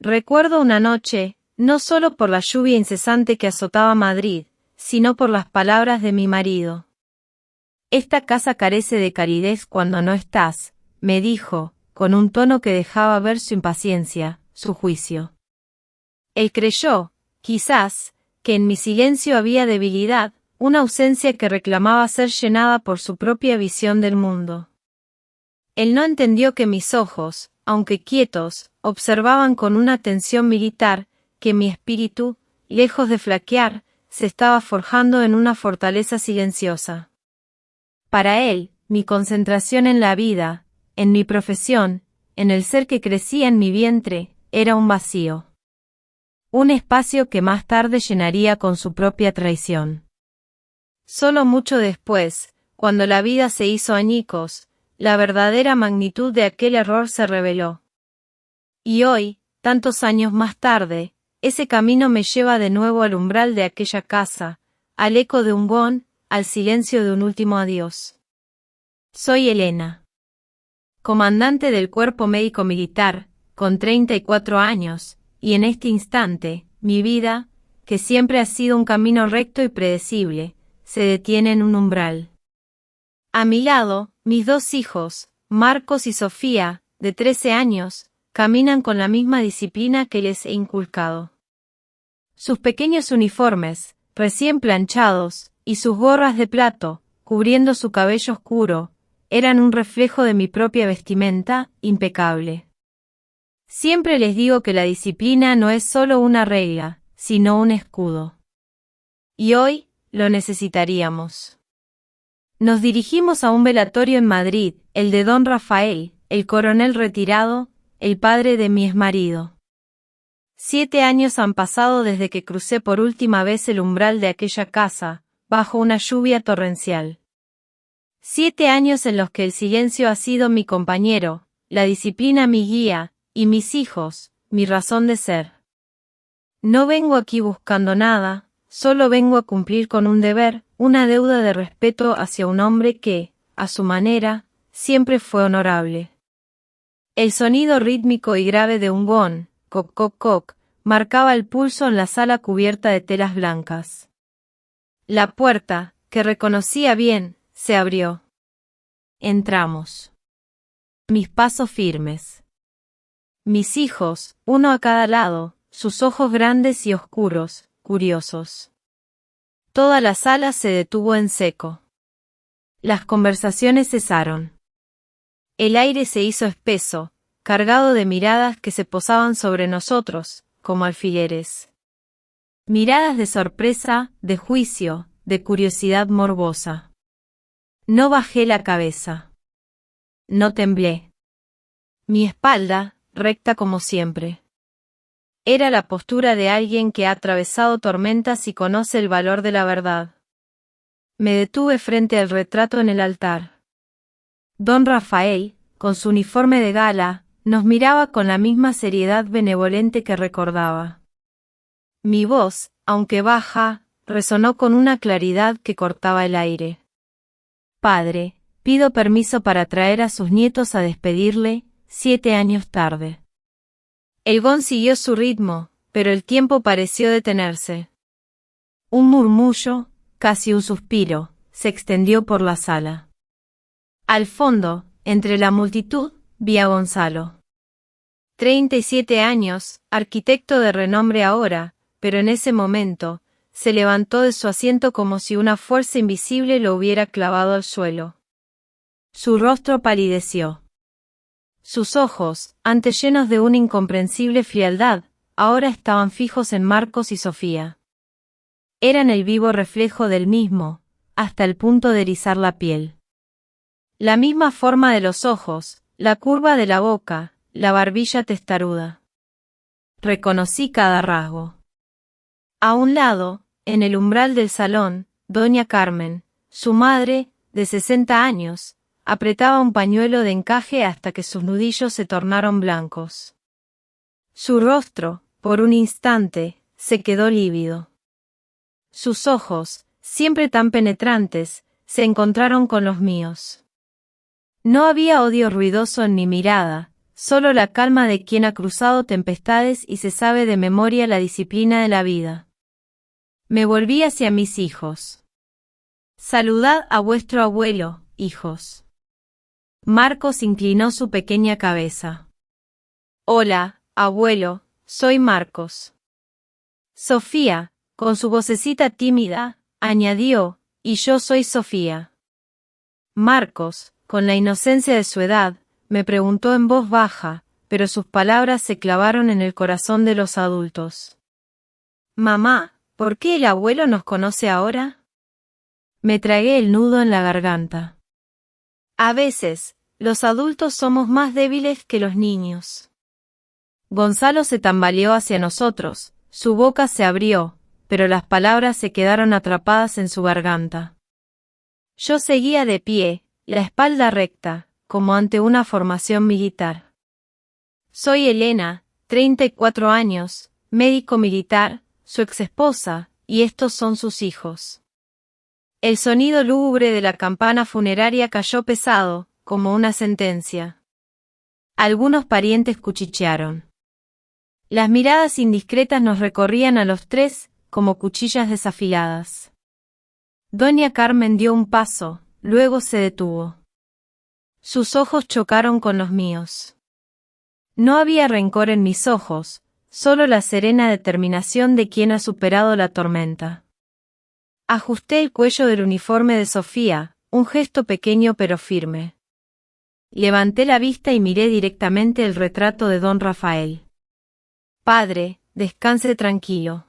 Recuerdo una noche, no solo por la lluvia incesante que azotaba Madrid, sino por las palabras de mi marido. Esta casa carece de calidez cuando no estás, me dijo, con un tono que dejaba ver su impaciencia, su juicio. Él creyó, quizás, que en mi silencio había debilidad, una ausencia que reclamaba ser llenada por su propia visión del mundo. Él no entendió que mis ojos, aunque quietos, observaban con una atención militar, que mi espíritu, lejos de flaquear, se estaba forjando en una fortaleza silenciosa. Para él, mi concentración en la vida, en mi profesión, en el ser que crecía en mi vientre, era un vacío. Un espacio que más tarde llenaría con su propia traición. Solo mucho después, cuando la vida se hizo añicos, la verdadera magnitud de aquel error se reveló. Y hoy, tantos años más tarde, ese camino me lleva de nuevo al umbral de aquella casa, al eco de un gong, al silencio de un último adiós. Soy Elena, comandante del Cuerpo Médico Militar, con 34 años, y en este instante, mi vida, que siempre ha sido un camino recto y predecible, se detiene en un umbral. A mi lado, mis dos hijos, Marcos y Sofía, de 13 años, caminan con la misma disciplina que les he inculcado. Sus pequeños uniformes, recién planchados, y sus gorras de plato, cubriendo su cabello oscuro, eran un reflejo de mi propia vestimenta, impecable. Siempre les digo que la disciplina no es solo una regla, sino un escudo. Y hoy, lo necesitaríamos. Nos dirigimos a un velatorio en Madrid, el de don Rafael, el coronel retirado, el padre de mi exmarido. 7 años han pasado desde que crucé por última vez el umbral de aquella casa, bajo una lluvia torrencial. 7 años en los que el silencio ha sido mi compañero, la disciplina mi guía, y mis hijos, mi razón de ser. No vengo aquí buscando nada, solo vengo a cumplir con un deber, una deuda de respeto hacia un hombre que, a su manera, siempre fue honorable. El sonido rítmico y grave de un gong, coc coc coc, marcaba el pulso en la sala cubierta de telas blancas. La puerta, que reconocía bien, se abrió. Entramos. Mis pasos firmes. Mis hijos, uno a cada lado, sus ojos grandes y oscuros, curiosos. Toda la sala se detuvo en seco. Las conversaciones cesaron. El aire se hizo espeso, cargado de miradas que se posaban sobre nosotros, como alfileres. Miradas de sorpresa, de juicio, de curiosidad morbosa. No bajé la cabeza. No temblé. Mi espalda, recta como siempre. Era la postura de alguien que ha atravesado tormentas y conoce el valor de la verdad. Me detuve frente al retrato en el altar. Don Rafael, con su uniforme de gala, nos miraba con la misma seriedad benevolente que recordaba. Mi voz, aunque baja, resonó con una claridad que cortaba el aire. Padre, pido permiso para traer a sus nietos a despedirle, 7 años tarde. El gong siguió su ritmo, pero el tiempo pareció detenerse. Un murmullo, casi un suspiro, se extendió por la sala. Al fondo, entre la multitud, vi a Gonzalo. 37 años, arquitecto de renombre ahora, pero en ese momento, se levantó de su asiento como si una fuerza invisible lo hubiera clavado al suelo. Su rostro palideció. Sus ojos, antes llenos de una incomprensible frialdad, ahora estaban fijos en Marcos y Sofía. Eran el vivo reflejo del mismo, hasta el punto de erizar la piel. La misma forma de los ojos, la curva de la boca, la barbilla testaruda. Reconocí cada rasgo. A un lado, en el umbral del salón, doña Carmen, su madre, de 60 años, apretaba un pañuelo de encaje hasta que sus nudillos se tornaron blancos. Su rostro, por un instante, se quedó lívido. Sus ojos, siempre tan penetrantes, se encontraron con los míos. No había odio ruidoso en mi mirada, solo la calma de quien ha cruzado tempestades y se sabe de memoria la disciplina de la vida. Me volví hacia mis hijos. Saludad a vuestro abuelo, hijos. Marcos inclinó su pequeña cabeza. Hola, abuelo, soy Marcos. Sofía, con su vocecita tímida, añadió, y yo soy Sofía. Marcos, con la inocencia de su edad, me preguntó en voz baja, pero sus palabras se clavaron en el corazón de los adultos. Mamá, ¿por qué el abuelo nos conoce ahora? Me tragué el nudo en la garganta. A veces, los adultos somos más débiles que los niños. Gonzalo se tambaleó hacia nosotros, su boca se abrió, pero las palabras se quedaron atrapadas en su garganta. Yo seguía de pie, la espalda recta, como ante una formación militar. Soy Elena, 34 años, médico militar, su exesposa, y estos son sus hijos. El sonido lúgubre de la campana funeraria cayó pesado, como una sentencia. Algunos parientes cuchichearon. Las miradas indiscretas nos recorrían a los tres, como cuchillas desafiladas. Doña Carmen dio un paso, luego se detuvo. Sus ojos chocaron con los míos. No había rencor en mis ojos, solo la serena determinación de quien ha superado la tormenta. Ajusté el cuello del uniforme de Sofía, un gesto pequeño pero firme. Levanté la vista y miré directamente el retrato de don Rafael. Padre, descanse tranquilo.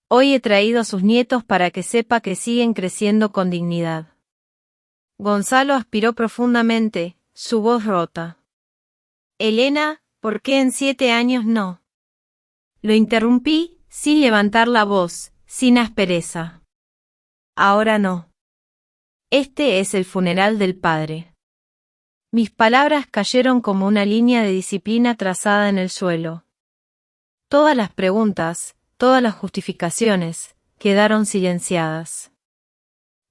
Hoy he traído a sus nietos para que sepa que siguen creciendo con dignidad. Gonzalo aspiró profundamente, su voz rota. Elena, ¿por qué en 7 años no? Lo interrumpí, sin levantar la voz, sin aspereza. Ahora no. Este es el funeral del padre. Mis palabras cayeron como una línea de disciplina trazada en el suelo. Todas las preguntas, todas las justificaciones, quedaron silenciadas.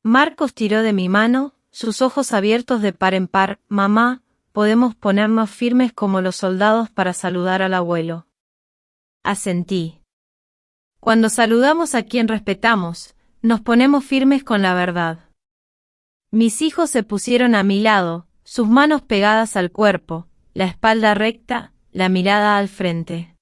Marcos tiró de mi mano, sus ojos abiertos de par en par. Mamá, podemos ponernos firmes como los soldados para saludar al abuelo. Asentí. Cuando saludamos a quien respetamos, nos ponemos firmes con la verdad. Mis hijos se pusieron a mi lado, sus manos pegadas al cuerpo, la espalda recta, la mirada al frente.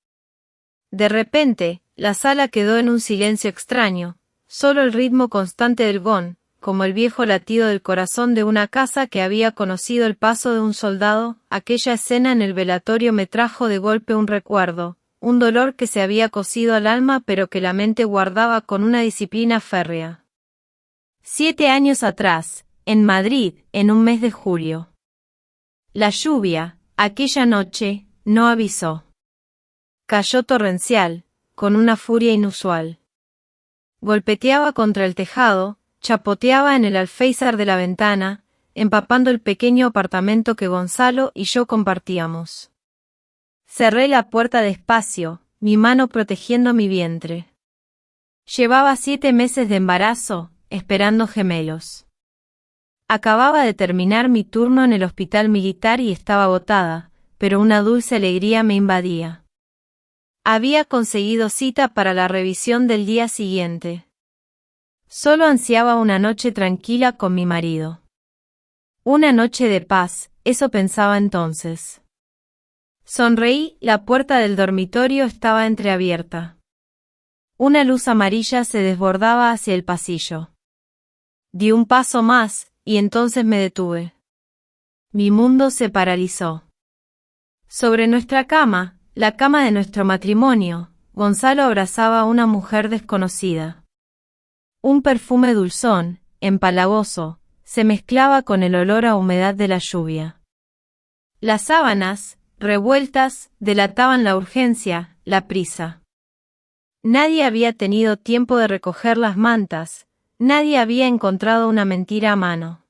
De repente, la sala quedó en un silencio extraño, solo el ritmo constante del gong, como el viejo latido del corazón de una casa que había conocido el paso de un soldado. Aquella escena en el velatorio me trajo de golpe un recuerdo, un dolor que se había cosido al alma pero que la mente guardaba con una disciplina férrea. 7 años atrás, en Madrid, en un mes de julio. La lluvia, aquella noche, no avisó. Cayó torrencial, con una furia inusual. Golpeteaba contra el tejado, chapoteaba en el alféizar de la ventana, empapando el pequeño apartamento que Gonzalo y yo compartíamos. Cerré la puerta despacio, mi mano protegiendo mi vientre. Llevaba 7 meses de embarazo, esperando gemelos. Acababa de terminar mi turno en el hospital militar y estaba agotada, pero una dulce alegría me invadía. Había conseguido cita para la revisión del día siguiente. Solo ansiaba una noche tranquila con mi marido. Una noche de paz, eso pensaba entonces. Sonreí, la puerta del dormitorio estaba entreabierta. Una luz amarilla se desbordaba hacia el pasillo. Di un paso más, y entonces me detuve. Mi mundo se paralizó. Sobre nuestra cama, la cama de nuestro matrimonio, Gonzalo abrazaba a una mujer desconocida. Un perfume dulzón, empalagoso, se mezclaba con el olor a humedad de la lluvia. Las sábanas, revueltas, delataban la urgencia, la prisa. Nadie había tenido tiempo de recoger las mantas, nadie había encontrado una mentira a mano.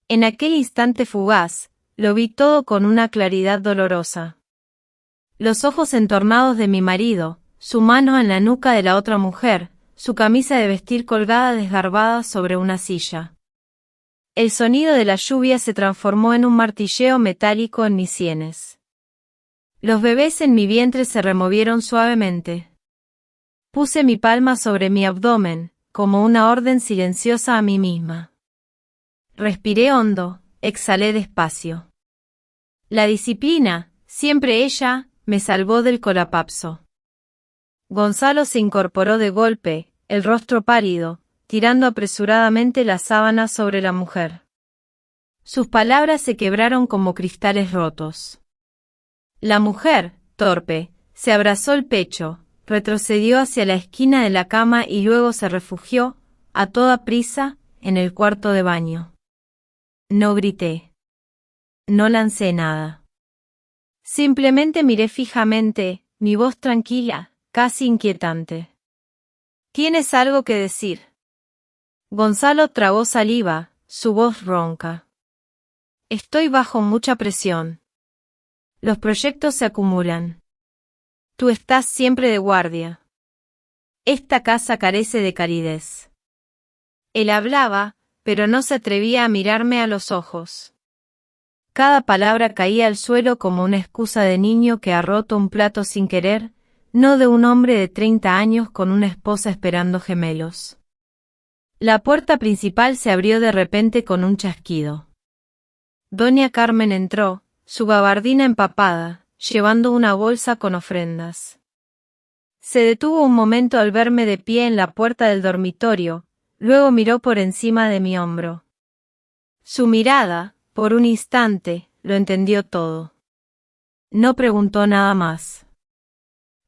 En aquel instante fugaz, lo vi todo con una claridad dolorosa. Los ojos entornados de mi marido, su mano en la nuca de la otra mujer, su camisa de vestir colgada desgarbada sobre una silla. El sonido de la lluvia se transformó en un martilleo metálico en mis sienes. Los bebés en mi vientre se removieron suavemente. Puse mi palma sobre mi abdomen, como una orden silenciosa a mí misma. Respiré hondo, exhalé despacio. La disciplina, siempre ella, me salvó del colapso. Gonzalo se incorporó de golpe, el rostro pálido, tirando apresuradamente la sábana sobre la mujer. Sus palabras se quebraron como cristales rotos. La mujer, torpe, se abrazó el pecho, retrocedió hacia la esquina de la cama y luego se refugió, a toda prisa, en el cuarto de baño. No grité. No lancé nada. Simplemente miré fijamente, mi voz tranquila, casi inquietante. ¿Tienes algo que decir? Gonzalo tragó saliva, su voz ronca. Estoy bajo mucha presión. Los proyectos se acumulan. Tú estás siempre de guardia. Esta casa carece de calidez. Él hablaba, pero no se atrevía a mirarme a los ojos. Cada palabra caía al suelo como una excusa de niño que ha roto un plato sin querer, no de un hombre de 30 años con una esposa esperando gemelos. La puerta principal se abrió de repente con un chasquido. Doña Carmen entró, su gabardina empapada, llevando una bolsa con ofrendas. Se detuvo un momento al verme de pie en la puerta del dormitorio, luego miró por encima de mi hombro. Su mirada, por un instante, lo entendió todo. No preguntó nada más.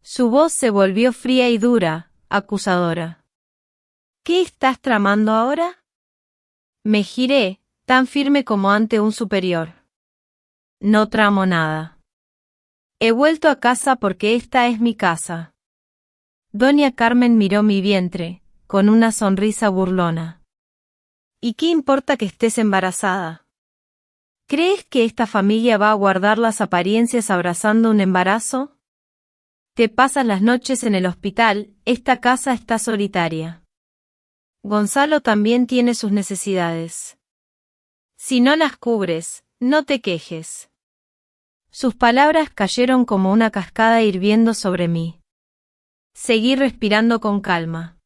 Su voz se volvió fría y dura, acusadora. ¿Qué estás tramando ahora? Me giré, tan firme como ante un superior. No tramo nada. He vuelto a casa porque esta es mi casa. Doña Carmen miró mi vientre, con una sonrisa burlona. ¿Y qué importa que estés embarazada? ¿Crees que esta familia va a guardar las apariencias abrazando un embarazo? Te pasas las noches en el hospital, esta casa está solitaria. Gonzalo también tiene sus necesidades. Si no las cubres, no te quejes. Sus palabras cayeron como una cascada hirviendo sobre mí. Seguí respirando con calma.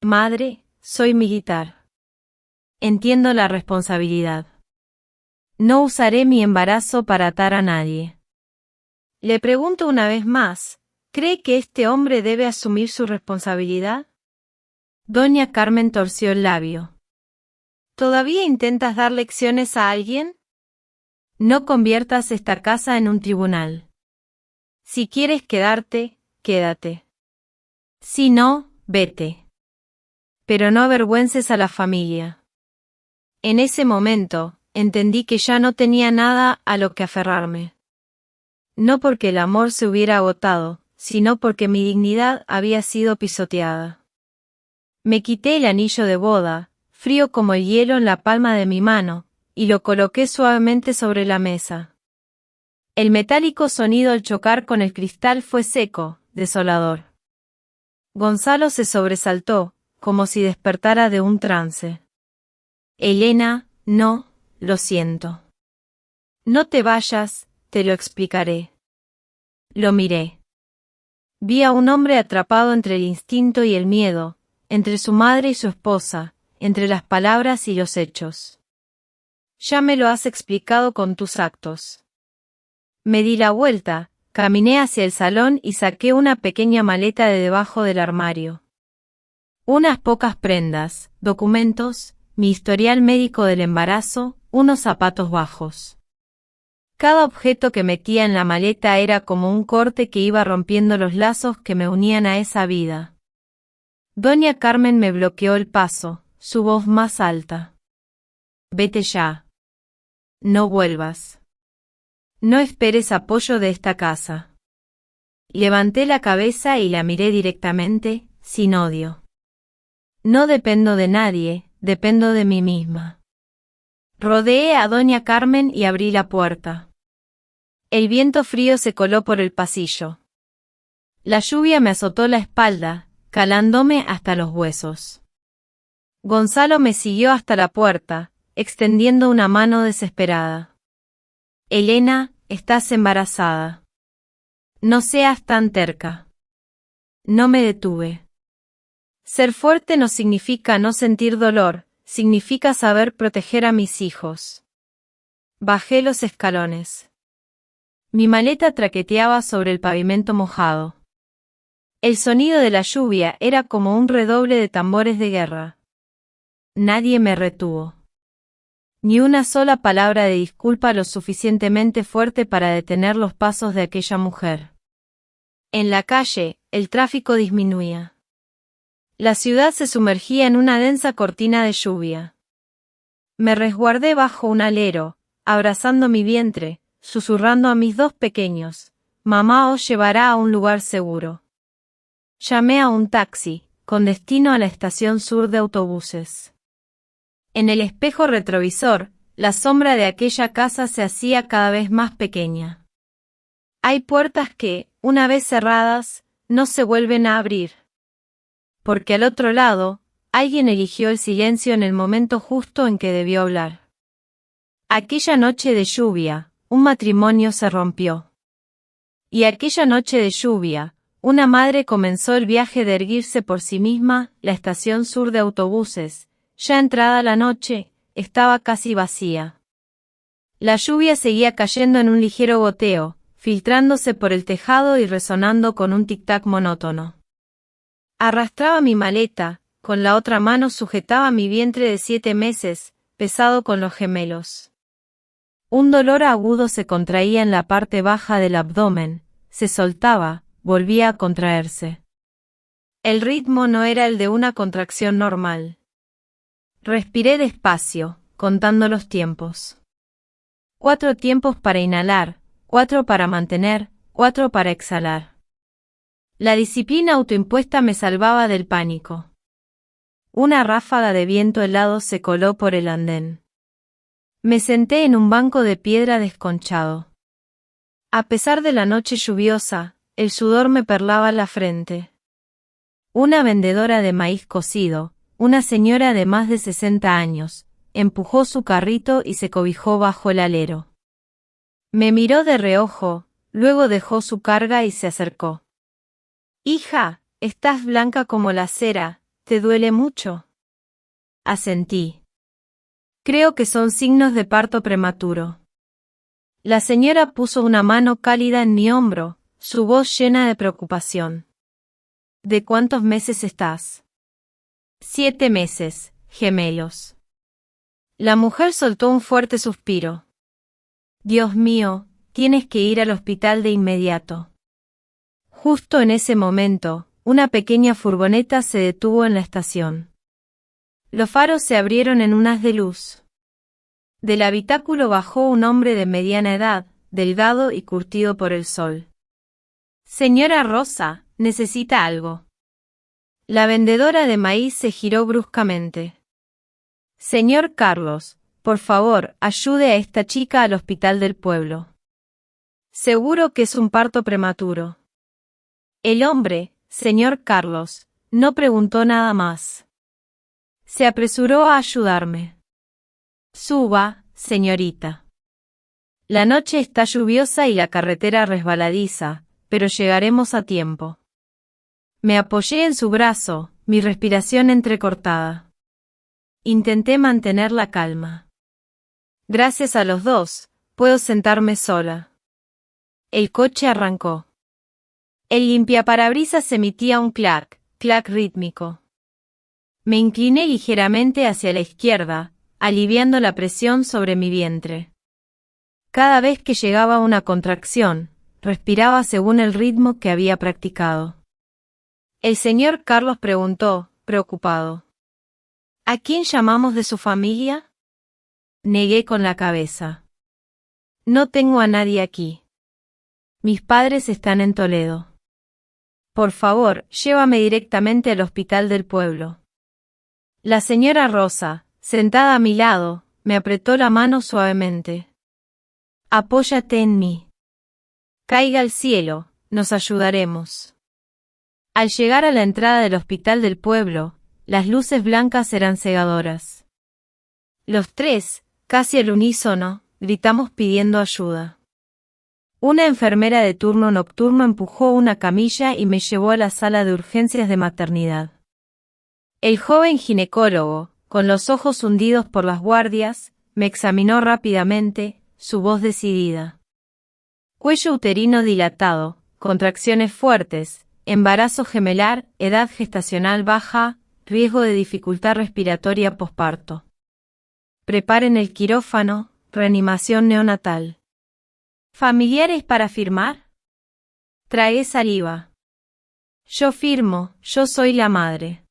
Madre, soy militar. Entiendo la responsabilidad. No usaré mi embarazo para atar a nadie. Le pregunto una vez más, ¿cree que este hombre debe asumir su responsabilidad? Doña Carmen torció el labio. ¿Todavía intentas dar lecciones a alguien? No conviertas esta casa en un tribunal. Si quieres quedarte, quédate. Si no, vete. Pero no avergüences a la familia. En ese momento, entendí que ya no tenía nada a lo que aferrarme. No porque el amor se hubiera agotado, sino porque mi dignidad había sido pisoteada. Me quité el anillo de boda, frío como el hielo en la palma de mi mano, y lo coloqué suavemente sobre la mesa. El metálico sonido al chocar con el cristal fue seco, desolador. Gonzalo se sobresaltó, como si despertara de un trance. Elena, no, lo siento. No te vayas, te lo explicaré. Lo miré. Vi a un hombre atrapado entre el instinto y el miedo, entre su madre y su esposa, entre las palabras y los hechos. Ya me lo has explicado con tus actos. Me di la vuelta, caminé hacia el salón y saqué una pequeña maleta de debajo del armario. Unas pocas prendas, documentos, mi historial médico del embarazo, unos zapatos bajos. Cada objeto que metía en la maleta era como un corte que iba rompiendo los lazos que me unían a esa vida. Doña Carmen me bloqueó el paso, su voz más alta. Vete ya. No vuelvas. No esperes apoyo de esta casa. Levanté la cabeza y la miré directamente, sin odio. No dependo de nadie, dependo de mí misma. Rodeé a Doña Carmen y abrí la puerta. El viento frío se coló por el pasillo. La lluvia me azotó la espalda, calándome hasta los huesos. Gonzalo me siguió hasta la puerta, extendiendo una mano desesperada. Elena, estás embarazada. No seas tan terca. No me detuve. Ser fuerte no significa no sentir dolor, significa saber proteger a mis hijos. Bajé los escalones. Mi maleta traqueteaba sobre el pavimento mojado. El sonido de la lluvia era como un redoble de tambores de guerra. Nadie me retuvo. Ni una sola palabra de disculpa lo suficientemente fuerte para detener los pasos de aquella mujer. En la calle, el tráfico disminuía. La ciudad se sumergía en una densa cortina de lluvia. Me resguardé bajo un alero, abrazando mi vientre, susurrando a mis dos pequeños: mamá os llevará a un lugar seguro. Llamé a un taxi, con destino a la estación sur de autobuses. En el espejo retrovisor, la sombra de aquella casa se hacía cada vez más pequeña. Hay puertas que, una vez cerradas, no se vuelven a abrir. Porque al otro lado, alguien eligió el silencio en el momento justo en que debió hablar. Aquella noche de lluvia, un matrimonio se rompió. Y aquella noche de lluvia, una madre comenzó el viaje de erguirse por sí misma. La estación sur de autobuses, ya entrada la noche, estaba casi vacía. La lluvia seguía cayendo en un ligero goteo, filtrándose por el tejado y resonando con un tic-tac monótono. Arrastraba mi maleta, con la otra mano sujetaba mi vientre de 7 meses, pesado con los gemelos. Un dolor agudo se contraía en la parte baja del abdomen, se soltaba, volvía a contraerse. El ritmo no era el de una contracción normal. Respiré despacio, contando los tiempos. 4 tiempos para inhalar, 4 para mantener, 4 para exhalar. La disciplina autoimpuesta me salvaba del pánico. Una ráfaga de viento helado se coló por el andén. Me senté en un banco de piedra desconchado. A pesar de la noche lluviosa, el sudor me perlaba la frente. Una vendedora de maíz cocido, una señora de más de 60 años, empujó su carrito y se cobijó bajo el alero. Me miró de reojo, luego dejó su carga y se acercó. «Hija, estás blanca como la cera, ¿te duele mucho?» Asentí. Creo que son signos de parto prematuro. La señora puso una mano cálida en mi hombro, su voz llena de preocupación. ¿De cuántos meses estás? 7 meses, gemelos. La mujer soltó un fuerte suspiro. Dios mío, tienes que ir al hospital de inmediato. Justo en ese momento, una pequeña furgoneta se detuvo en la estación. Los faros se abrieron en un haz de luz. Del habitáculo bajó un hombre de mediana edad, delgado y curtido por el sol. Señora Rosa, ¿necesita algo? La vendedora de maíz se giró bruscamente. Señor Carlos, por favor, ayude a esta chica al hospital del pueblo. Seguro que es un parto prematuro. El hombre, señor Carlos, no preguntó nada más. Se apresuró a ayudarme. Suba, señorita. La noche está lluviosa y la carretera resbaladiza, pero llegaremos a tiempo. Me apoyé en su brazo, mi respiración entrecortada. Intenté mantener la calma. Gracias a los dos, puedo sentarme sola. El coche arrancó. El limpiaparabrisas emitía un clac, clac rítmico. Me incliné ligeramente hacia la izquierda, aliviando la presión sobre mi vientre. Cada vez que llegaba una contracción, respiraba según el ritmo que había practicado. El señor Carlos preguntó, preocupado. ¿A quién llamamos de su familia? Negué con la cabeza. No tengo a nadie aquí. Mis padres están en Toledo. Por favor, llévame directamente al hospital del pueblo. La señora Rosa, sentada a mi lado, me apretó la mano suavemente. Apóyate en mí. Caiga al cielo, nos ayudaremos. Al llegar a la entrada del hospital del pueblo, las luces blancas eran cegadoras. Los tres, casi al unísono, gritamos pidiendo ayuda. Una enfermera de turno nocturno empujó una camilla y me llevó a la sala de urgencias de maternidad. El joven ginecólogo, con los ojos hundidos por las guardias, me examinó rápidamente, su voz decidida. Cuello uterino dilatado, contracciones fuertes, embarazo gemelar, edad gestacional baja, riesgo de dificultad respiratoria posparto. Preparen el quirófano, reanimación neonatal. ¿Familiares para firmar? Tragué saliva. Yo firmo, yo soy la madre.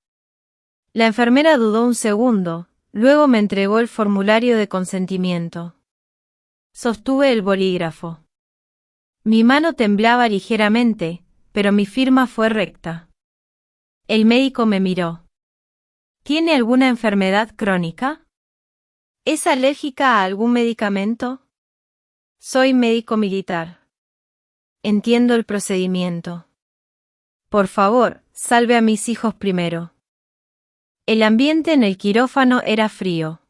La enfermera dudó un segundo, luego me entregó el formulario de consentimiento. Sostuve el bolígrafo. Mi mano temblaba ligeramente, pero mi firma fue recta. El médico me miró. ¿Tiene alguna enfermedad crónica? ¿Es alérgica a algún medicamento? Soy médico militar. Entiendo el procedimiento. Por favor, salve a mis hijos primero. El ambiente en el quirófano era frío.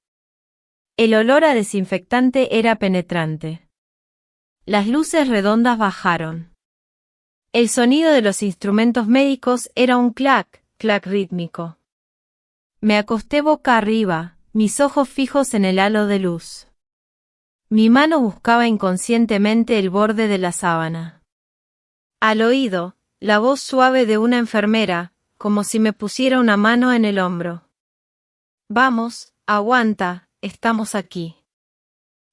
El olor a desinfectante era penetrante. Las luces redondas bajaron. El sonido de los instrumentos médicos era un clac, clac rítmico. Me acosté boca arriba, mis ojos fijos en el halo de luz. Mi mano buscaba inconscientemente el borde de la sábana. Al oído, la voz suave de una enfermera, como si me pusiera una mano en el hombro. Vamos, aguanta, estamos aquí.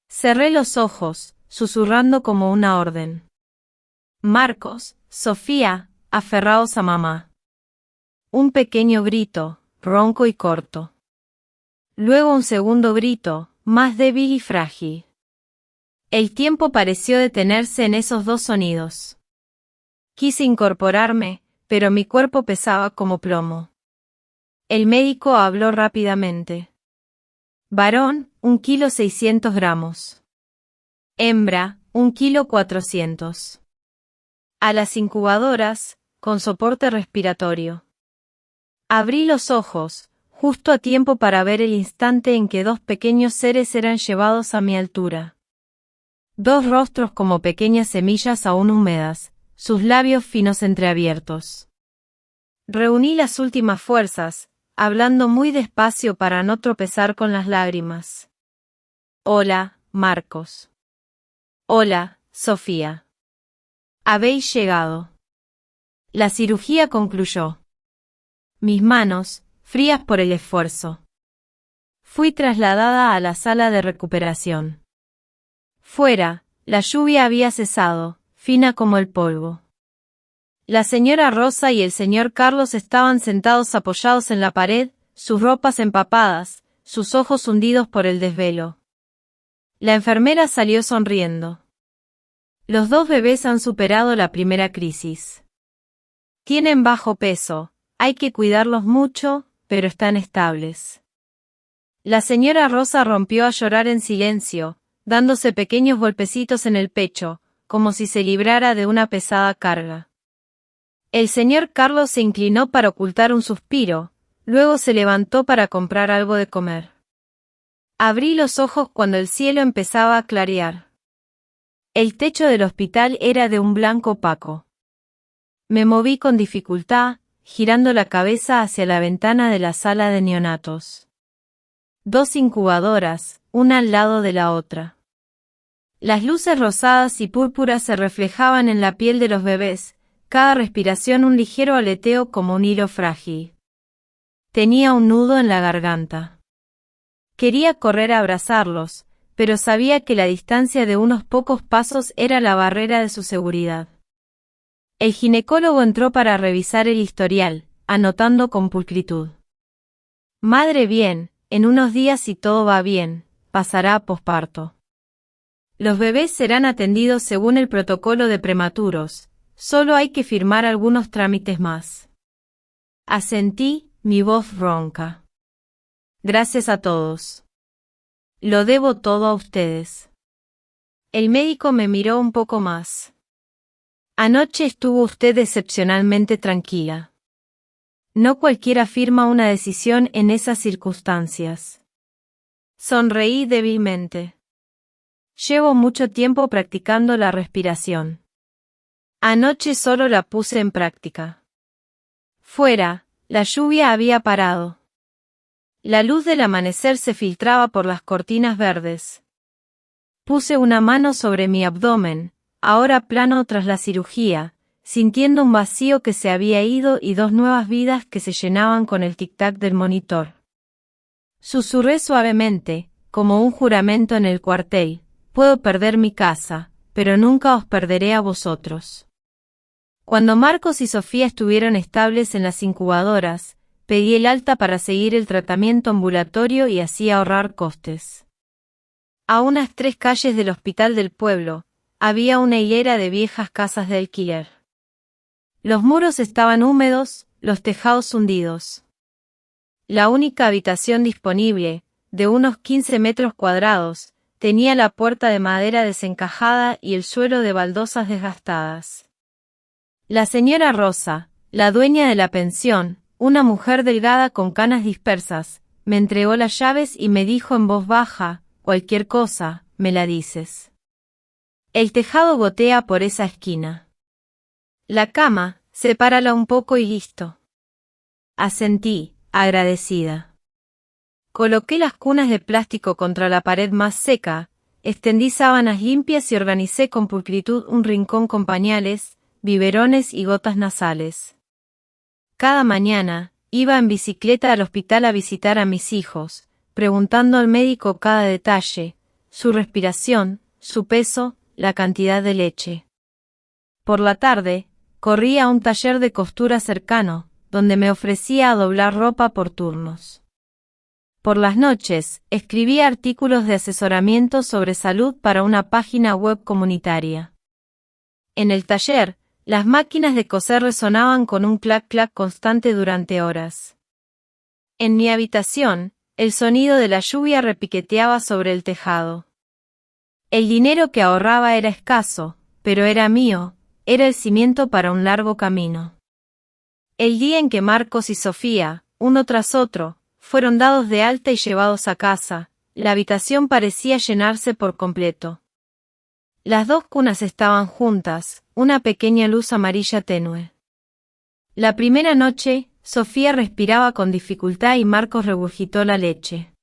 Cerré los ojos, susurrando como una orden. Marcos, Sofía, aferraos a mamá. Un pequeño grito, ronco y corto. Luego un segundo grito, más débil y frágil. El tiempo pareció detenerse en esos dos sonidos. Quise incorporarme, pero mi cuerpo pesaba como plomo. El médico habló rápidamente. Varón, 1,6 kg. Hembra, 1,4 kg. A las incubadoras, con soporte respiratorio. Abrí los ojos, justo a tiempo para ver el instante en que dos pequeños seres eran llevados a mi altura. Dos rostros como pequeñas semillas aún húmedas, sus labios finos entreabiertos. Reuní las últimas fuerzas, hablando muy despacio para no tropezar con las lágrimas. Hola, Marcos. Hola, Sofía. Habéis llegado. La cirugía concluyó. Mis manos, frías por el esfuerzo. Fui trasladada a la sala de recuperación. Fuera, la lluvia había cesado, fina como el polvo. La señora Rosa y el señor Carlos estaban sentados apoyados en la pared, sus ropas empapadas, sus ojos hundidos por el desvelo. La enfermera salió sonriendo. Los dos bebés han superado la primera crisis. Tienen bajo peso, hay que cuidarlos mucho, pero están estables. La señora Rosa rompió a llorar en silencio, dándose pequeños golpecitos en el pecho, como si se librara de una pesada carga. El señor Carlos se inclinó para ocultar un suspiro, luego se levantó para comprar algo de comer. Abrí los ojos cuando el cielo empezaba a clarear. El techo del hospital era de un blanco opaco. Me moví con dificultad, girando la cabeza hacia la ventana de la sala de neonatos. Dos incubadoras, una al lado de la otra. Las luces rosadas y púrpuras se reflejaban en la piel de los bebés, cada respiración un ligero aleteo como un hilo frágil. Tenía un nudo en la garganta. Quería correr a abrazarlos, pero sabía que la distancia de unos pocos pasos era la barrera de su seguridad. El ginecólogo entró para revisar el historial, anotando con pulcritud. Madre bien, en unos días si todo va bien, pasará a posparto. Los bebés serán atendidos según el protocolo de prematuros, solo hay que firmar algunos trámites más. Asentí, mi voz ronca. Gracias a todos. Lo debo todo a ustedes. El médico me miró un poco más. Anoche estuvo usted excepcionalmente tranquila. No cualquiera firma una decisión en esas circunstancias. Sonreí débilmente. Llevo mucho tiempo practicando la respiración. Anoche solo la puse en práctica. Fuera, la lluvia había parado. La luz del amanecer se filtraba por las cortinas verdes. Puse una mano sobre mi abdomen, ahora plano tras la cirugía, sintiendo un vacío que se había ido y dos nuevas vidas que se llenaban con el tic-tac del monitor. Susurré suavemente, como un juramento en el cuartel: puedo perder mi casa, pero nunca os perderé a vosotros. Cuando Marcos y Sofía estuvieron estables en las incubadoras, pedí el alta para seguir el tratamiento ambulatorio y así ahorrar costes. A unas 3 calles del hospital del pueblo, había una hilera de viejas casas de alquiler. Los muros estaban húmedos, los tejados hundidos. La única habitación disponible, de unos 15 metros cuadrados, tenía la puerta de madera desencajada y el suelo de baldosas desgastadas. La señora Rosa, la dueña de la pensión, una mujer delgada con canas dispersas, me entregó las llaves y me dijo en voz baja: cualquier cosa, me la dices. El tejado gotea por esa esquina. La cama, sepárala un poco y listo. Asentí, agradecida. Coloqué las cunas de plástico contra la pared más seca, extendí sábanas limpias y organicé con pulcritud un rincón con pañales, biberones y gotas nasales. Cada mañana, iba en bicicleta al hospital a visitar a mis hijos, preguntando al médico cada detalle: su respiración, su peso, la cantidad de leche. Por la tarde, corrí a un taller de costura cercano, donde me ofrecía a doblar ropa por turnos. Por las noches, escribía artículos de asesoramiento sobre salud para una página web comunitaria. En el taller, las máquinas de coser resonaban con un clac-clac constante durante horas. En mi habitación, el sonido de la lluvia repiqueteaba sobre el tejado. El dinero que ahorraba era escaso, pero era mío, era el cimiento para un largo camino. El día en que Marcos y Sofía, uno tras otro, fueron dados de alta y llevados a casa, la habitación parecía llenarse por completo. Las dos cunas estaban juntas, una pequeña luz amarilla tenue. La primera noche, Sofía respiraba con dificultad y Marcos regurgitó la leche.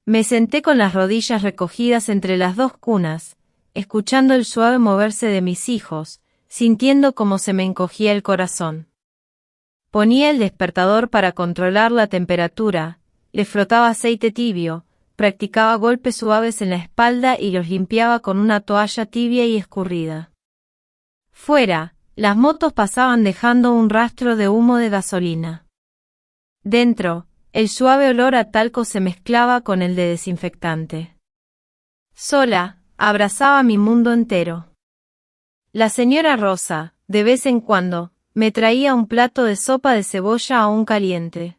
Me senté con las rodillas recogidas entre las dos cunas, escuchando el suave moverse de mis hijos, sintiendo cómo se me encogía el corazón. Ponía el despertador para controlar la temperatura, le frotaba aceite tibio, practicaba golpes suaves en la espalda y los limpiaba con una toalla tibia y escurrida. Fuera, las motos pasaban dejando un rastro de humo de gasolina. Dentro, el suave olor a talco se mezclaba con el de desinfectante. Sola, abrazaba mi mundo entero. La señora Rosa, de vez en cuando, me traía un plato de sopa de cebolla aún caliente.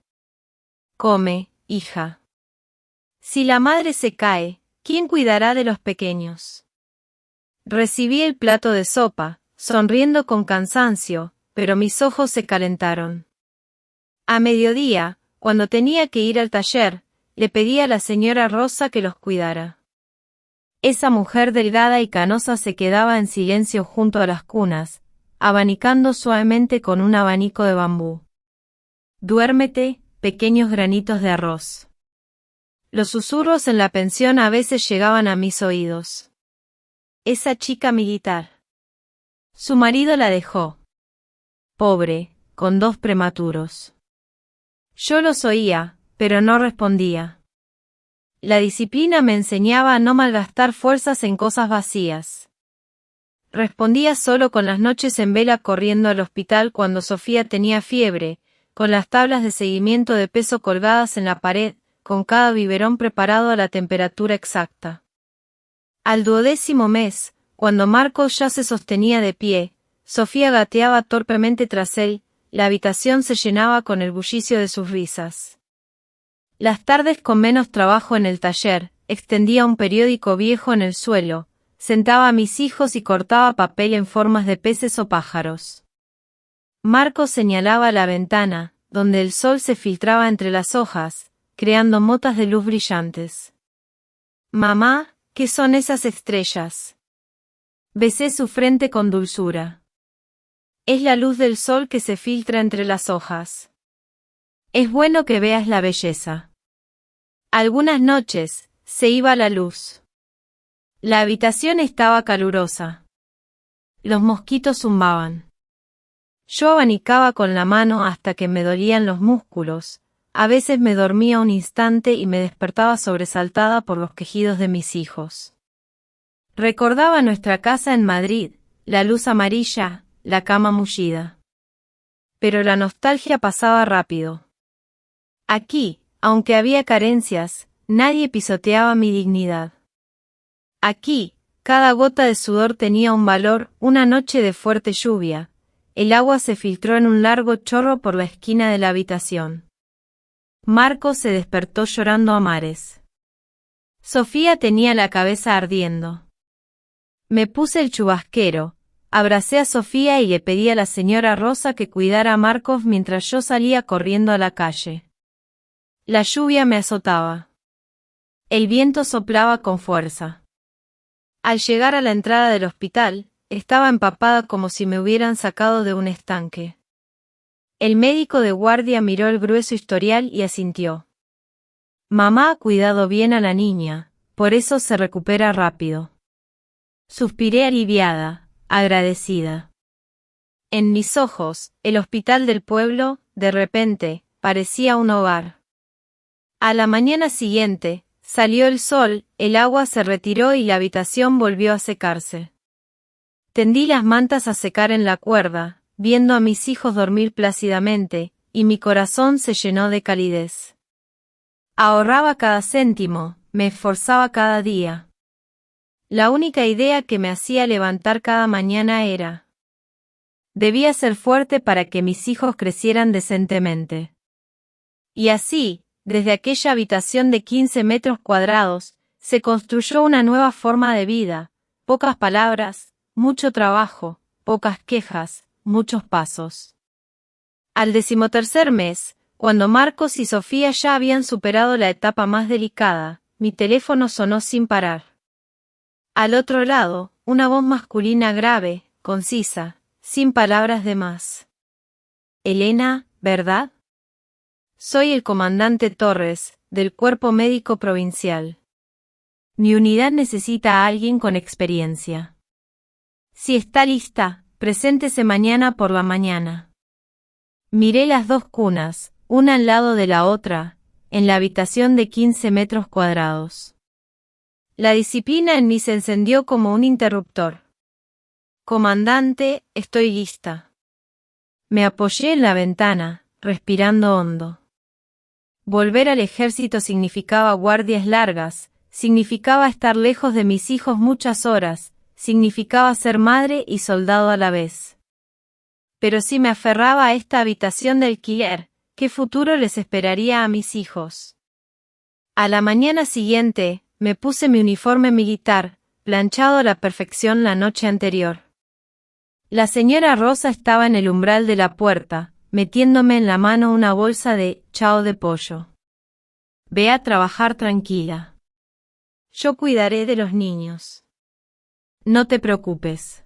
Come, hija. Si la madre se cae, ¿quién cuidará de los pequeños? Recibí el plato de sopa, sonriendo con cansancio, pero mis ojos se calentaron. A mediodía, cuando tenía que ir al taller, le pedí a la señora Rosa que los cuidara. Esa mujer delgada y canosa se quedaba en silencio junto a las cunas, abanicando suavemente con un abanico de bambú. Duérmete, pequeños granitos de arroz. Los susurros en la pensión a veces llegaban a mis oídos. Esa chica militar. Su marido la dejó. Pobre, con 2 prematuros. Yo los oía, pero no respondía. La disciplina me enseñaba a no malgastar fuerzas en cosas vacías. Respondía solo con las noches en vela corriendo al hospital cuando Sofía tenía fiebre, con las tablas de seguimiento de peso colgadas en la pared, con cada biberón preparado a la temperatura exacta. Al 12º mes, cuando Marcos ya se sostenía de pie, Sofía gateaba torpemente tras él, la habitación se llenaba con el bullicio de sus risas. Las tardes con menos trabajo en el taller, extendía un periódico viejo en el suelo, sentaba a mis hijos y cortaba papel en formas de peces o pájaros. Marcos señalaba la ventana, donde el sol se filtraba entre las hojas, creando motas de luz brillantes. Mamá, ¿Qué son esas estrellas? Besé su frente con dulzura. Es la luz del sol que se filtra entre las hojas. Es bueno que veas la belleza. Algunas noches, se iba la luz. La habitación estaba calurosa. Los mosquitos zumbaban. Yo abanicaba con la mano hasta que me dolían los músculos. A veces me dormía un instante y me despertaba sobresaltada por los quejidos de mis hijos. Recordaba nuestra casa en Madrid, la luz amarilla, la cama mullida. Pero la nostalgia pasaba rápido. Aquí, aunque había carencias, nadie pisoteaba mi dignidad. Aquí, cada gota de sudor tenía un valor. Una noche de fuerte lluvia, el agua se filtró en un largo chorro por la esquina de la habitación. Marcos se despertó llorando a mares. Sofía tenía la cabeza ardiendo. Me puse el chubasquero, abracé a Sofía y le pedí a la señora Rosa que cuidara a Marcos mientras yo salía corriendo a la calle. La lluvia me azotaba. El viento soplaba con fuerza. Al llegar a la entrada del hospital, estaba empapada como si me hubieran sacado de un estanque. El médico de guardia miró el grueso historial y asintió. Mamá ha cuidado bien a la niña, por eso se recupera rápido. Suspiré aliviada, agradecida. En mis ojos, el hospital del pueblo, de repente, parecía un hogar. A la mañana siguiente, salió el sol, el agua se retiró y la habitación volvió a secarse. Tendí las mantas a secar en la cuerda, viendo a mis hijos dormir plácidamente, y mi corazón se llenó de calidez. Ahorraba cada céntimo, me esforzaba cada día. La única idea que me hacía levantar cada mañana era: debía ser fuerte para que mis hijos crecieran decentemente. Y así, desde aquella habitación de 15 metros cuadrados, se construyó una nueva forma de vida, pocas palabras, mucho trabajo, pocas quejas, muchos pasos. Al 13º mes, cuando Marcos y Sofía ya habían superado la etapa más delicada, mi teléfono sonó sin parar. Al otro lado, una voz masculina grave, concisa, sin palabras de más. Elena, ¿verdad? Soy el comandante Torres, del Cuerpo Médico Provincial. Mi unidad necesita a alguien con experiencia. Si está lista, preséntese mañana por la mañana. Miré las dos cunas, una al lado de la otra, en la habitación de 15 metros cuadrados. La disciplina en mí se encendió como un interruptor. Comandante, estoy lista. Me apoyé en la ventana, respirando hondo. Volver al ejército significaba guardias largas, significaba estar lejos de mis hijos muchas horas, significaba ser madre y soldado a la vez. Pero si me aferraba a esta habitación de alquiler, ¿qué futuro les esperaría a mis hijos? A la mañana siguiente, me puse mi uniforme militar, planchado a la perfección la noche anterior. La señora Rosa estaba en el umbral de la puerta, metiéndome en la mano una bolsa de chao de pollo. Ve a trabajar tranquila. Yo cuidaré de los niños. No te preocupes.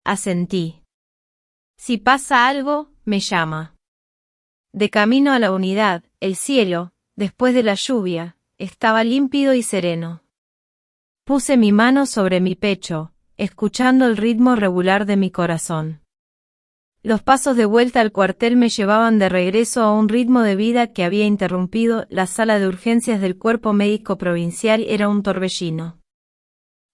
Asentí. Si pasa algo, me llama. De camino a la unidad, el cielo, después de la lluvia, estaba límpido y sereno. Puse mi mano sobre mi pecho, escuchando el ritmo regular de mi corazón. Los pasos de vuelta al cuartel me llevaban de regreso a un ritmo de vida que había interrumpido. La sala de urgencias del Cuerpo Médico Provincial era un torbellino.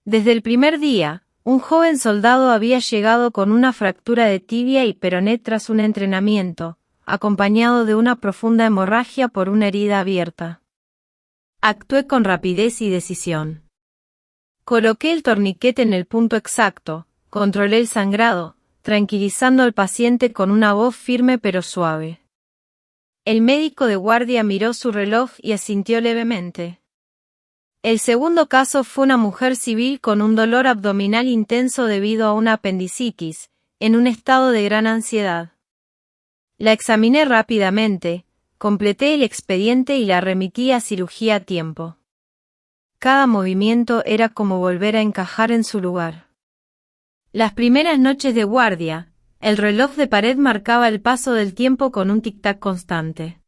Desde el primer día, un joven soldado había llegado con una fractura de tibia y peroné tras un entrenamiento, acompañado de una profunda hemorragia por una herida abierta. Actué con rapidez y decisión. Coloqué el torniquete en el punto exacto, controlé el sangrado, tranquilizando al paciente con una voz firme pero suave. El médico de guardia miró su reloj y asintió levemente. El segundo caso fue una mujer civil con un dolor abdominal intenso debido a una apendicitis, en un estado de gran ansiedad. La examiné rápidamente, completé el expediente y la remití a cirugía a tiempo. Cada movimiento era como volver a encajar en su lugar. Las primeras noches de guardia, el reloj de pared marcaba el paso del tiempo con un tic-tac constante.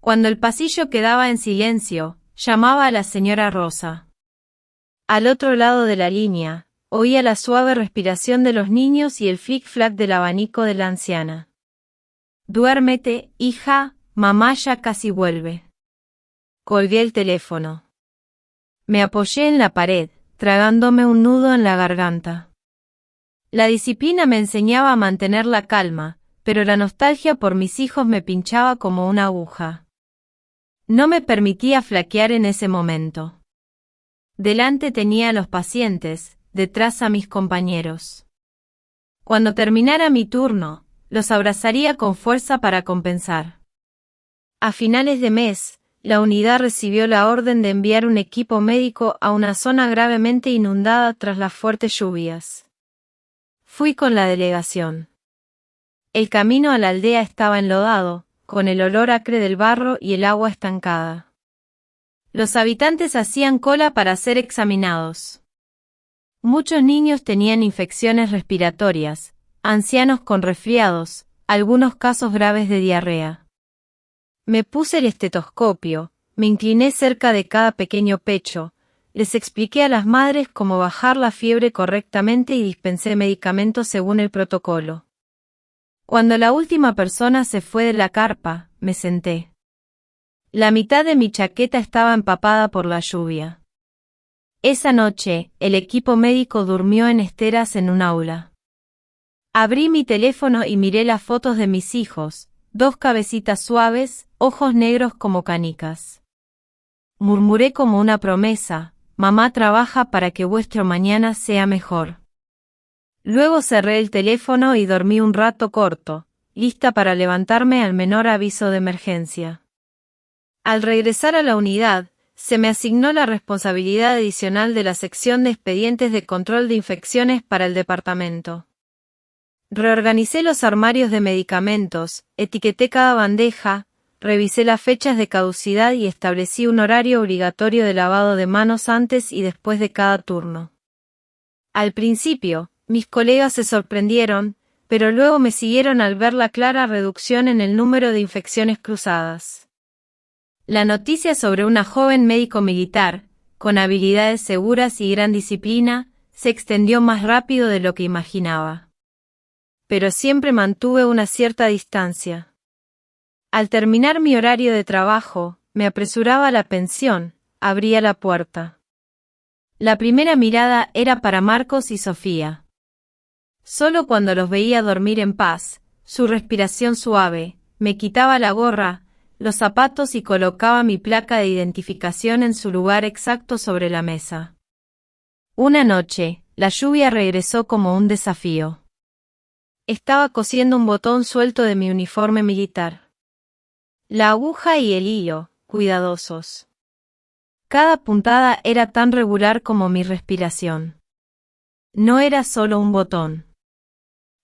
Cuando el pasillo quedaba en silencio, llamaba a la señora Rosa. Al otro lado de la línea, oía la suave respiración de los niños y el flic-flac del abanico de la anciana. «Duérmete, hija, mamá ya casi vuelve». Colgué el teléfono. Me apoyé en la pared, tragándome un nudo en la garganta. La disciplina me enseñaba a mantener la calma, pero la nostalgia por mis hijos me pinchaba como una aguja. No me permitía flaquear en ese momento. Delante tenía a los pacientes, detrás a mis compañeros. Cuando terminara mi turno, los abrazaría con fuerza para compensar. A finales de mes, la unidad recibió la orden de enviar un equipo médico a una zona gravemente inundada tras las fuertes lluvias. Fui con la delegación. El camino a la aldea estaba enlodado, con el olor acre del barro y el agua estancada. Los habitantes hacían cola para ser examinados. Muchos niños tenían infecciones respiratorias, ancianos con resfriados, algunos casos graves de diarrea. Me puse el estetoscopio, me incliné cerca de cada pequeño pecho, les expliqué a las madres cómo bajar la fiebre correctamente y dispensé medicamentos según el protocolo. Cuando la última persona se fue de la carpa, me senté. La mitad de mi chaqueta estaba empapada por la lluvia. Esa noche, el equipo médico durmió en esteras en un aula. Abrí mi teléfono y miré las fotos de mis hijos, 2 cabecitas suaves, ojos negros como canicas. Murmuré como una promesa: mamá trabaja para que vuestro mañana sea mejor. Luego cerré el teléfono y dormí un rato corto, lista para levantarme al menor aviso de emergencia. Al regresar a la unidad, se me asignó la responsabilidad adicional de la sección de expedientes de control de infecciones para el departamento. Reorganicé los armarios de medicamentos, etiqueté cada bandeja, revisé las fechas de caducidad y establecí un horario obligatorio de lavado de manos antes y después de cada turno. Al principio, mis colegas se sorprendieron, pero luego me siguieron al ver la clara reducción en el número de infecciones cruzadas. La noticia sobre una joven médico militar, con habilidades seguras y gran disciplina, se extendió más rápido de lo que imaginaba. Pero siempre mantuve una cierta distancia. Al terminar mi horario de trabajo, me apresuraba a la pensión, abría la puerta. La primera mirada era para Marcos y Sofía. Solo cuando los veía dormir en paz, su respiración suave, me quitaba la gorra, los zapatos y colocaba mi placa de identificación en su lugar exacto sobre la mesa. Una noche, la lluvia regresó como un desafío. Estaba cosiendo un botón suelto de mi uniforme militar. La aguja y el hilo, cuidadosos. Cada puntada era tan regular como mi respiración. No era solo un botón.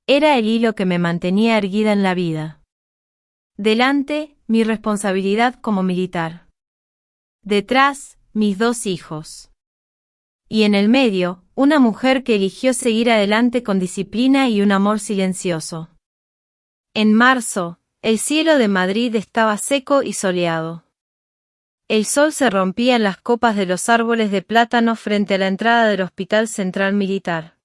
Era el hilo que me mantenía erguida en la vida. Delante, mi responsabilidad como militar. Detrás, mis 2 hijos. Y en el medio, una mujer que eligió seguir adelante con disciplina y un amor silencioso. En marzo, el cielo de Madrid estaba seco y soleado. El sol se rompía en las copas de los árboles de plátano frente a la entrada del Hospital Central Militar.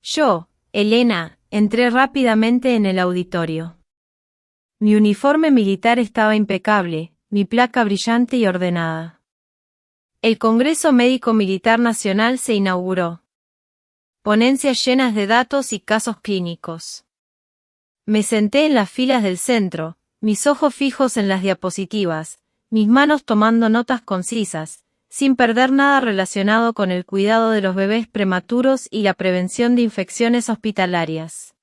Yo, Elena, entré rápidamente en el auditorio. Mi uniforme militar estaba impecable, mi placa brillante y ordenada. El Congreso Médico Militar Nacional se inauguró. Ponencias llenas de datos y casos clínicos. Me senté en las filas del centro, mis ojos fijos en las diapositivas, mis manos tomando notas concisas, sin perder nada relacionado con el cuidado de los bebés prematuros y la prevención de infecciones hospitalarias.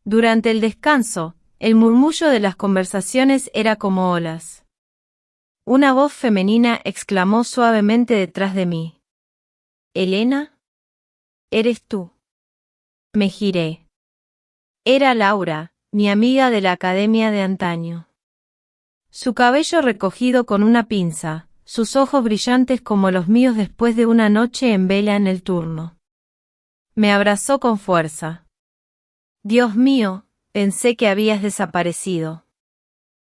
Durante el descanso, el murmullo de las conversaciones era como olas. Una voz femenina exclamó suavemente detrás de mí. «¿Elena? ¿Eres tú?» Me giré. Era Laura, mi amiga de la academia de antaño. Su cabello recogido con una pinza, sus ojos brillantes como los míos después de una noche en vela en el turno. Me abrazó con fuerza. Dios mío, pensé que habías desaparecido.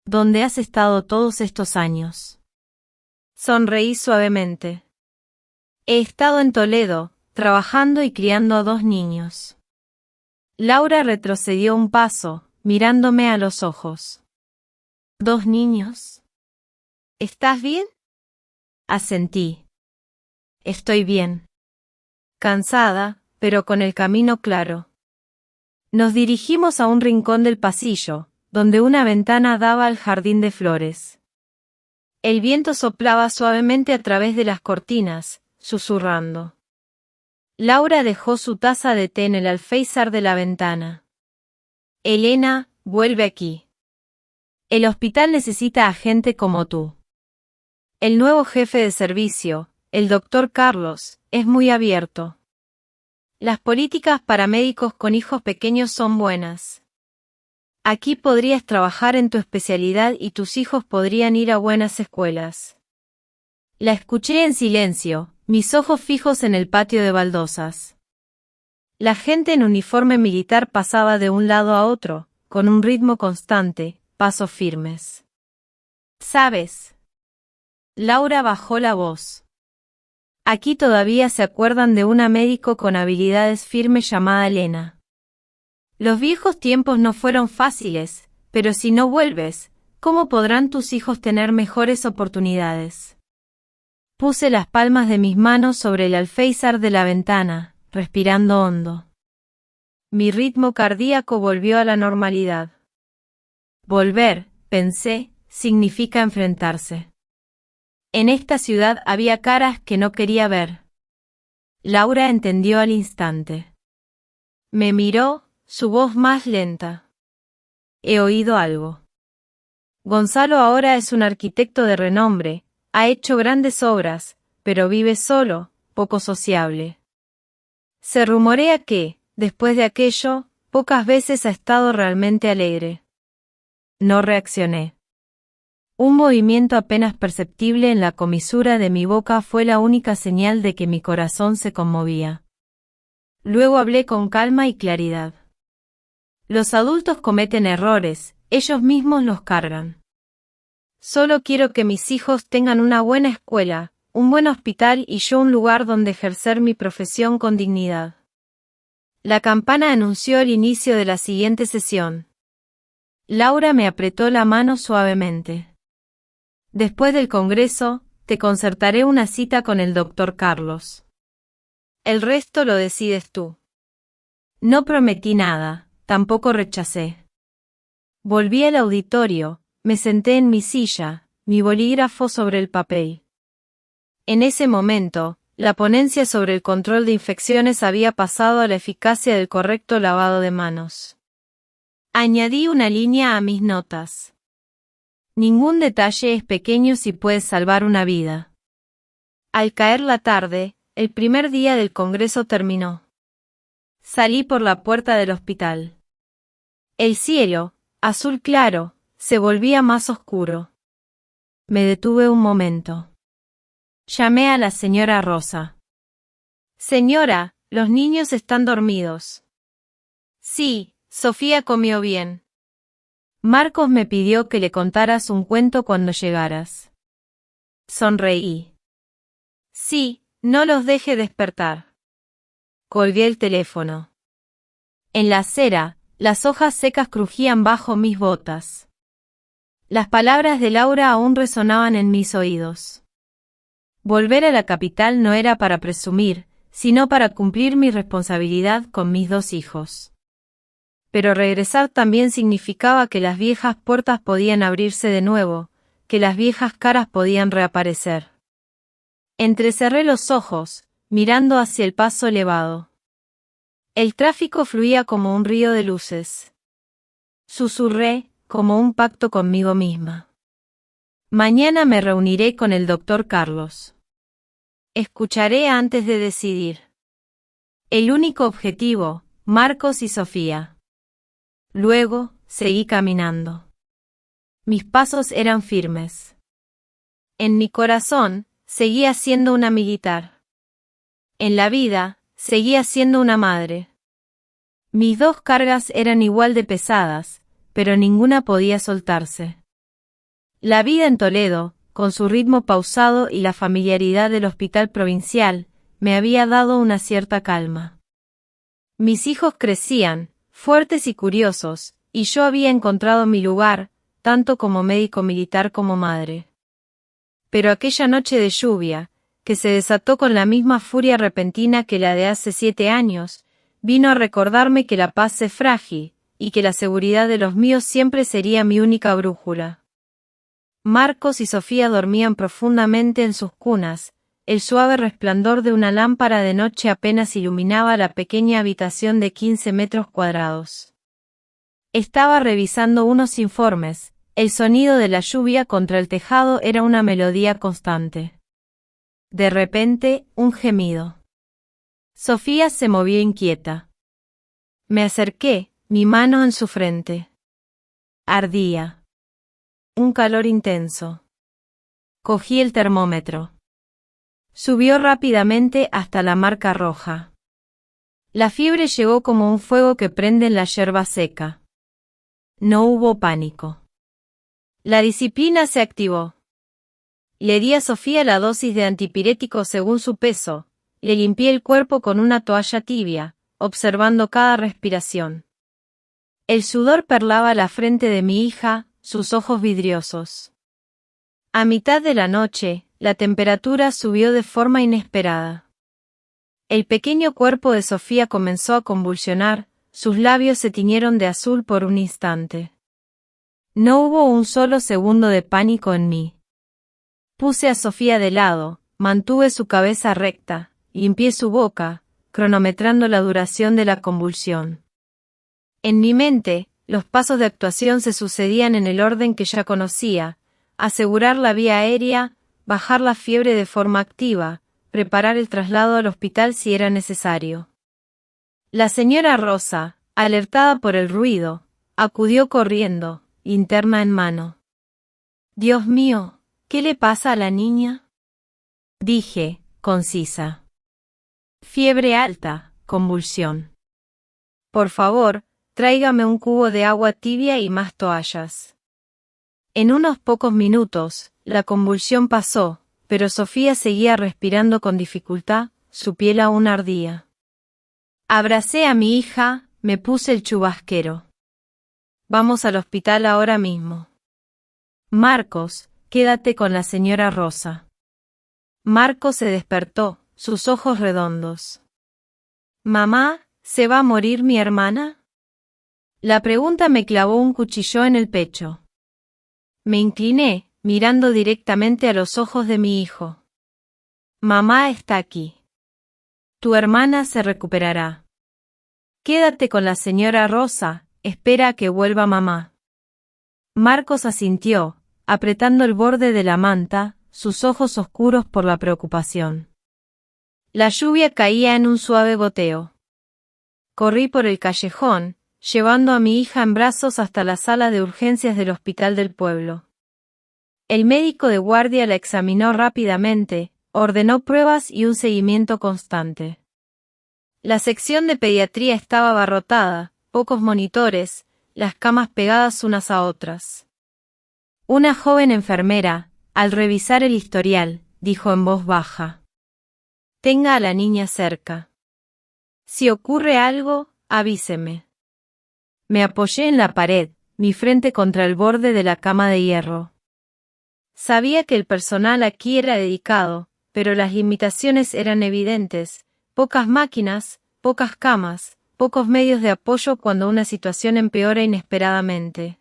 ¿Dónde has estado todos estos años? Sonreí suavemente. He estado en Toledo, trabajando y criando a 2 niños. Laura retrocedió un paso, mirándome a los ojos. ¿2 niños? ¿Estás bien? Asentí. Estoy bien. Cansada, pero con el camino claro. Nos dirigimos a un rincón del pasillo, donde una ventana daba al jardín de flores. El viento soplaba suavemente a través de las cortinas, susurrando. Laura dejó su taza de té en el alféizar de la ventana. Elena, vuelve aquí. El hospital necesita a gente como tú. El nuevo jefe de servicio, el doctor Carlos, es muy abierto. Las políticas para médicos con hijos pequeños son buenas. Aquí podrías trabajar en tu especialidad y tus hijos podrían ir a buenas escuelas. La escuché en silencio, mis ojos fijos en el patio de baldosas. La gente en uniforme militar pasaba de un lado a otro, con un ritmo constante, pasos firmes. ¿Sabes? Laura bajó la voz. Aquí todavía se acuerdan de una médico con habilidades firmes llamada Elena. Los viejos tiempos no fueron fáciles, pero si no vuelves, ¿cómo podrán tus hijos tener mejores oportunidades? Puse las palmas de mis manos sobre el alféizar de la ventana, respirando hondo. Mi ritmo cardíaco volvió a la normalidad. Volver, pensé, significa enfrentarse. En esta ciudad había caras que no quería ver. Laura entendió al instante. Me miró, su voz más lenta. He oído algo. Gonzalo ahora es un arquitecto de renombre, ha hecho grandes obras, pero vive solo, poco sociable. Se rumorea que, después de aquello, pocas veces ha estado realmente alegre. No reaccioné. Un movimiento apenas perceptible en la comisura de mi boca fue la única señal de que mi corazón se conmovía. Luego hablé con calma y claridad. Los adultos cometen errores, ellos mismos los cargan. Solo quiero que mis hijos tengan una buena escuela, un buen hospital y yo un lugar donde ejercer mi profesión con dignidad. La campana anunció el inicio de la siguiente sesión. Laura me apretó la mano suavemente. Después del congreso, te concertaré una cita con el doctor Carlos. El resto lo decides tú. No prometí nada, tampoco rechacé. Volví al auditorio, me senté en mi silla, mi bolígrafo sobre el papel. En ese momento, la ponencia sobre el control de infecciones había pasado a la eficacia del correcto lavado de manos. Añadí una línea a mis notas. Ningún detalle es pequeño si puedes salvar una vida. Al caer la tarde, el primer día del congreso terminó. Salí por la puerta del hospital. El cielo, azul claro, se volvía más oscuro. Me detuve un momento. Llamé a la señora Rosa. Señora, los niños están dormidos. Sí, Sofía comió bien. Marcos me pidió que le contaras un cuento cuando llegaras. Sonreí. Sí, no los deje despertar. Colgué el teléfono. En la acera, las hojas secas crujían bajo mis botas. Las palabras de Laura aún resonaban en mis oídos. Volver a la capital no era para presumir, sino para cumplir mi responsabilidad con mis 2 hijos. Pero regresar también significaba que las viejas puertas podían abrirse de nuevo, que las viejas caras podían reaparecer. Entrecerré los ojos, mirando hacia el paso elevado. El tráfico fluía como un río de luces. Susurré, como un pacto conmigo misma. Mañana me reuniré con el doctor Carlos. Escucharé antes de decidir. El único objetivo, Marcos y Sofía. Luego, seguí caminando. Mis pasos eran firmes. En mi corazón, seguía siendo una militar. En la vida, seguía siendo una madre. Mis dos cargas eran igual de pesadas, pero ninguna podía soltarse. La vida en Toledo, con su ritmo pausado y la familiaridad del hospital provincial, me había dado una cierta calma. Mis hijos crecían, fuertes y curiosos, y yo había encontrado mi lugar, tanto como médico militar como madre. Pero aquella noche de lluvia, que se desató con la misma furia repentina que la de hace 7 años, vino a recordarme que la paz es frágil, y que la seguridad de los míos siempre sería mi única brújula. Marcos y Sofía dormían profundamente en sus cunas, el suave resplandor de una lámpara de noche apenas iluminaba la pequeña habitación de 15 metros cuadrados. Estaba revisando unos informes, el sonido de la lluvia contra el tejado era una melodía constante. De repente, un gemido. Sofía se movió inquieta. Me acerqué, mi mano en su frente. Ardía. Un calor intenso. Cogí el termómetro. Subió rápidamente hasta la marca roja. La fiebre llegó como un fuego que prende en la yerba seca. No hubo pánico. La disciplina se activó. Le di a Sofía la dosis de antipirético según su peso, le limpié el cuerpo con una toalla tibia, observando cada respiración. El sudor perlaba la frente de mi hija, sus ojos vidriosos. A mitad de la noche, la temperatura subió de forma inesperada. El pequeño cuerpo de Sofía comenzó a convulsionar, sus labios se tiñeron de azul por un instante. No hubo un solo segundo de pánico en mí. Puse a Sofía de lado, mantuve su cabeza recta, limpié su boca, cronometrando la duración de la convulsión. En mi mente, los pasos de actuación se sucedían en el orden que ya conocía: asegurar la vía aérea, bajar la fiebre de forma activa, preparar el traslado al hospital si era necesario. La señora Rosa, alertada por el ruido, acudió corriendo, linterna en mano. «Dios mío, ¿qué le pasa a la niña?», dije, concisa. «Fiebre alta, convulsión. Por favor, tráigame un cubo de agua tibia y más toallas». En unos pocos minutos, la convulsión pasó, pero Sofía seguía respirando con dificultad, su piel aún ardía. Abracé a mi hija, me puse el chubasquero. «Vamos al hospital ahora mismo». «Marcos, quédate con la señora Rosa». Marcos se despertó, sus ojos redondos. «Mamá, ¿se va a morir mi hermana?». La pregunta me clavó un cuchillo en el pecho. Me incliné, mirando directamente a los ojos de mi hijo. «Mamá está aquí. Tu hermana se recuperará. Quédate con la señora Rosa, espera a que vuelva mamá». Marcos asintió, apretando el borde de la manta, sus ojos oscuros por la preocupación. La lluvia caía en un suave goteo. Corrí por el callejón, llevando a mi hija en brazos hasta la sala de urgencias del hospital del pueblo. El médico de guardia la examinó rápidamente, ordenó pruebas y un seguimiento constante. La sección de pediatría estaba abarrotada, pocos monitores, las camas pegadas unas a otras. Una joven enfermera, al revisar el historial, dijo en voz baja: «Tenga a la niña cerca. Si ocurre algo, avíseme». Me apoyé en la pared, mi frente contra el borde de la cama de hierro. Sabía que el personal aquí era dedicado, pero las limitaciones eran evidentes: pocas máquinas, pocas camas, pocos medios de apoyo cuando una situación empeora inesperadamente.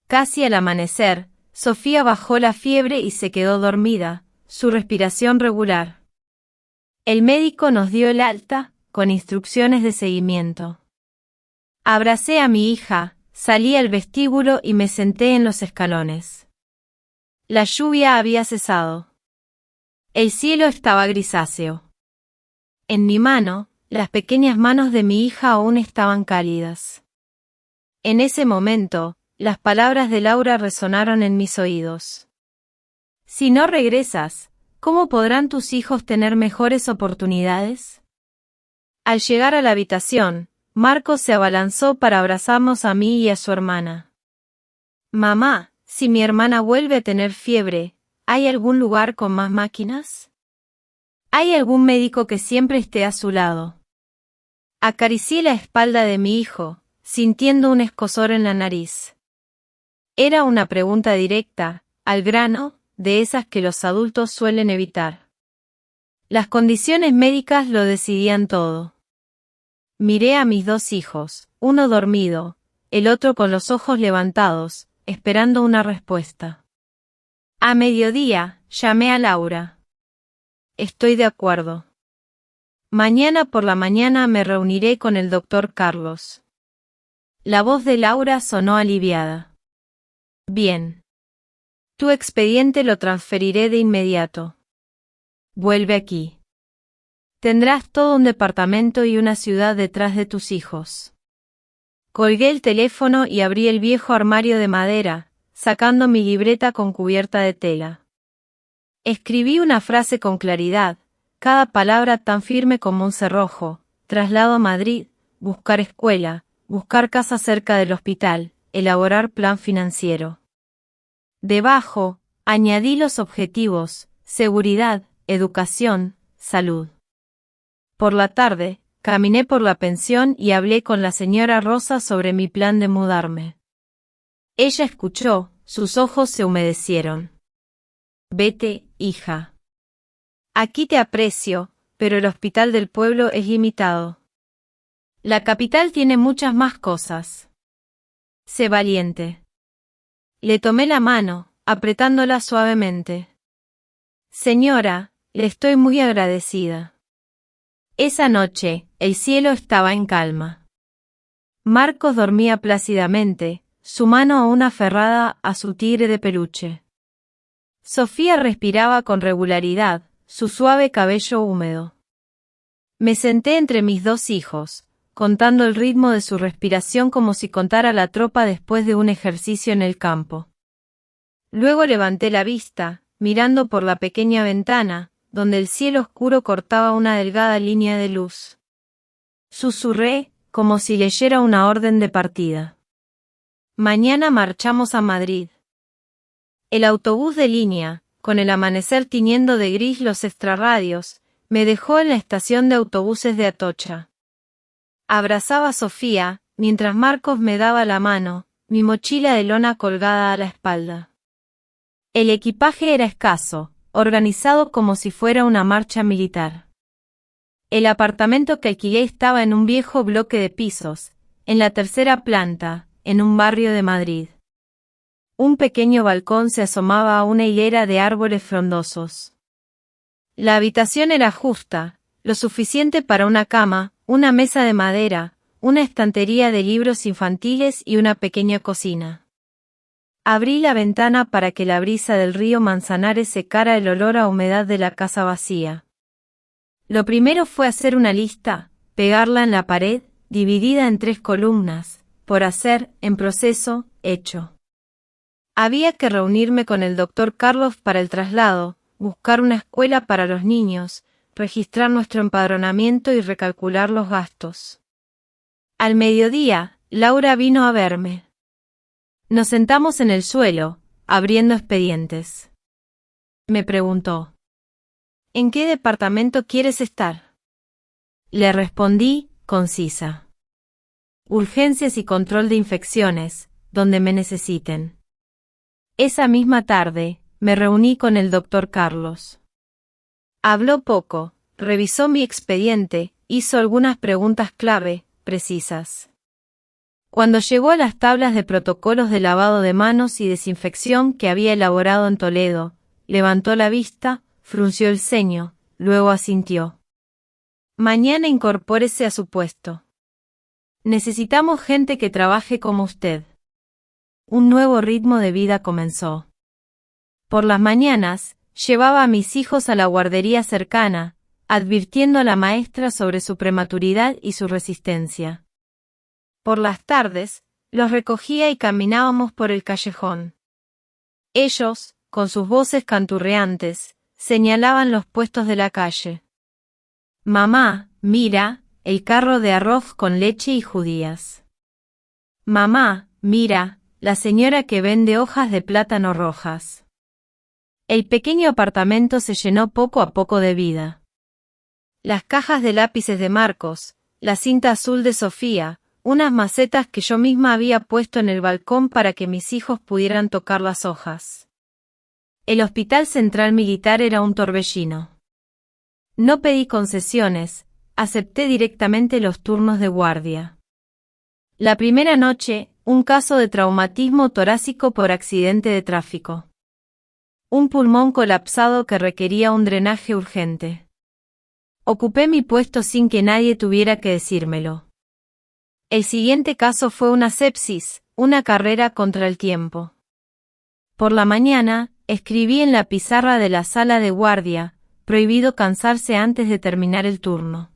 Casi al amanecer, Sofía bajó la fiebre y se quedó dormida, su respiración regular. El médico nos dio el alta, con instrucciones de seguimiento. Abracé a mi hija, salí al vestíbulo y me senté en los escalones. La lluvia había cesado. El cielo estaba grisáceo. En mi mano, las pequeñas manos de mi hija aún estaban cálidas. En ese momento, las palabras de Laura resonaron en mis oídos. Si no regresas, ¿cómo podrán tus hijos tener mejores oportunidades? Al llegar a la habitación, Marcos se abalanzó para abrazarnos a mí y a su hermana. Mamá, si mi hermana vuelve a tener fiebre, ¿hay algún lugar con más máquinas? ¿Hay algún médico que siempre esté a su lado? Acaricié la espalda de mi hijo, sintiendo un escozor en la nariz. Era una pregunta directa, al grano, de esas que los adultos suelen evitar. Las condiciones médicas lo decidían todo. Miré a mis dos hijos, uno dormido, el otro con los ojos levantados, esperando una respuesta. A mediodía, llamé a Laura. Estoy de acuerdo. Mañana por la mañana me reuniré con el doctor Carlos. La voz de Laura sonó aliviada. Bien. Tu expediente lo transferiré de inmediato. Vuelve aquí. Tendrás todo un departamento y una ciudad detrás de tus hijos. Colgué el teléfono y abrí el viejo armario de madera, sacando mi libreta con cubierta de tela. Escribí una frase con claridad, cada palabra tan firme como un cerrojo: traslado a Madrid, buscar escuela, buscar casa cerca del hospital, elaborar plan financiero. Debajo, añadí los objetivos: seguridad, educación, salud. Por la tarde, caminé por la pensión y hablé con la señora Rosa sobre mi plan de mudarme. Ella escuchó, sus ojos se humedecieron. Vete, hija. Aquí te aprecio, pero el hospital del pueblo es limitado. La capital tiene muchas más cosas. Sé valiente. Le tomé la mano, apretándola suavemente. Señora, le estoy muy agradecida. Esa noche, el cielo estaba en calma. Marcos dormía plácidamente, su mano aún aferrada a su tigre de peluche. Sofía respiraba con regularidad, su suave cabello húmedo. Me senté entre mis dos hijos, contando el ritmo de su respiración como si contara la tropa después de un ejercicio en el campo. Luego levanté la vista, mirando por la pequeña ventana, donde el cielo oscuro cortaba una delgada línea de luz. Susurré, como si leyera una orden de partida. Mañana marchamos a Madrid. El autobús de línea, con el amanecer tiñendo de gris los extrarradios, me dejó en la estación de autobuses de Atocha. Abrazaba a Sofía, mientras Marcos me daba la mano, mi mochila de lona colgada a la espalda. El equipaje era escaso, organizado como si fuera una marcha militar. El apartamento que alquilé estaba en un viejo bloque de pisos, en la tercera planta, en un barrio de Madrid. Un pequeño balcón se asomaba a una hilera de árboles frondosos. La habitación era justa, lo suficiente para una cama, una mesa de madera, una estantería de libros infantiles y una pequeña cocina. Abrí la ventana para que la brisa del río Manzanares secara el olor a humedad de la casa vacía. Lo primero fue hacer una lista, pegarla en la pared, dividida en 3 columnas, por hacer, en proceso, hecho. Había que reunirme con el doctor Carlos para el traslado, buscar una escuela para los niños, registrar nuestro empadronamiento y recalcular los gastos. Al mediodía, Laura vino a verme. Nos sentamos en el suelo, abriendo expedientes. Me preguntó: ¿en qué departamento quieres estar? Le respondí, concisa. Urgencias y control de infecciones, donde me necesiten. Esa misma tarde, me reuní con el doctor Carlos. Habló poco, revisó mi expediente, hizo algunas preguntas clave, precisas. Cuando llegó a las tablas de protocolos de lavado de manos y desinfección que había elaborado en Toledo, levantó la vista, frunció el ceño, luego asintió. Mañana incorpórese a su puesto. Necesitamos gente que trabaje como usted. Un nuevo ritmo de vida comenzó. Por las mañanas, llevaba a mis hijos a la guardería cercana, advirtiendo a la maestra sobre su prematuridad y su resistencia. Por las tardes, los recogía y caminábamos por el callejón. Ellos, con sus voces canturreantes, señalaban los puestos de la calle. Mamá, mira, el carro de arroz con leche y judías. Mamá, mira, la señora que vende hojas de plátano rojas. El pequeño apartamento se llenó poco a poco de vida. Las cajas de lápices de Marcos, la cinta azul de Sofía, unas macetas que yo misma había puesto en el balcón para que mis hijos pudieran tocar las hojas. El Hospital Central Militar era un torbellino. No pedí concesiones, acepté directamente los turnos de guardia. La primera noche, un caso de traumatismo torácico por accidente de tráfico. Un pulmón colapsado que requería un drenaje urgente. Ocupé mi puesto sin que nadie tuviera que decírmelo. El siguiente caso fue una sepsis, una carrera contra el tiempo. Por la mañana, escribí en la pizarra de la sala de guardia, prohibido cansarse antes de terminar el turno.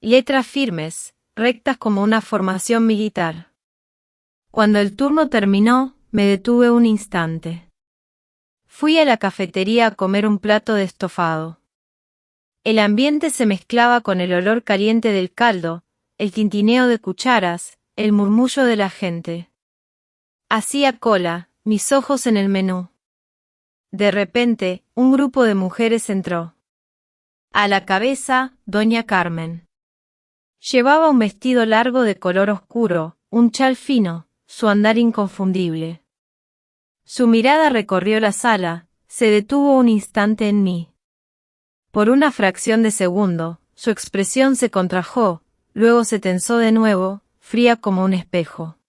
Letras firmes, rectas como una formación militar. Cuando el turno terminó, me detuve un instante. Fui a la cafetería a comer un plato de estofado. El ambiente se mezclaba con el olor caliente del caldo, el tintineo de cucharas, el murmullo de la gente. Hacía cola, mis ojos en el menú. De repente, un grupo de mujeres entró. A la cabeza, doña Carmen. Llevaba un vestido largo de color oscuro, un chal fino, su andar inconfundible. Su mirada recorrió la sala, se detuvo un instante en mí. Por una fracción de segundo, su expresión se contrajo, luego se tensó de nuevo, fría como un espejo.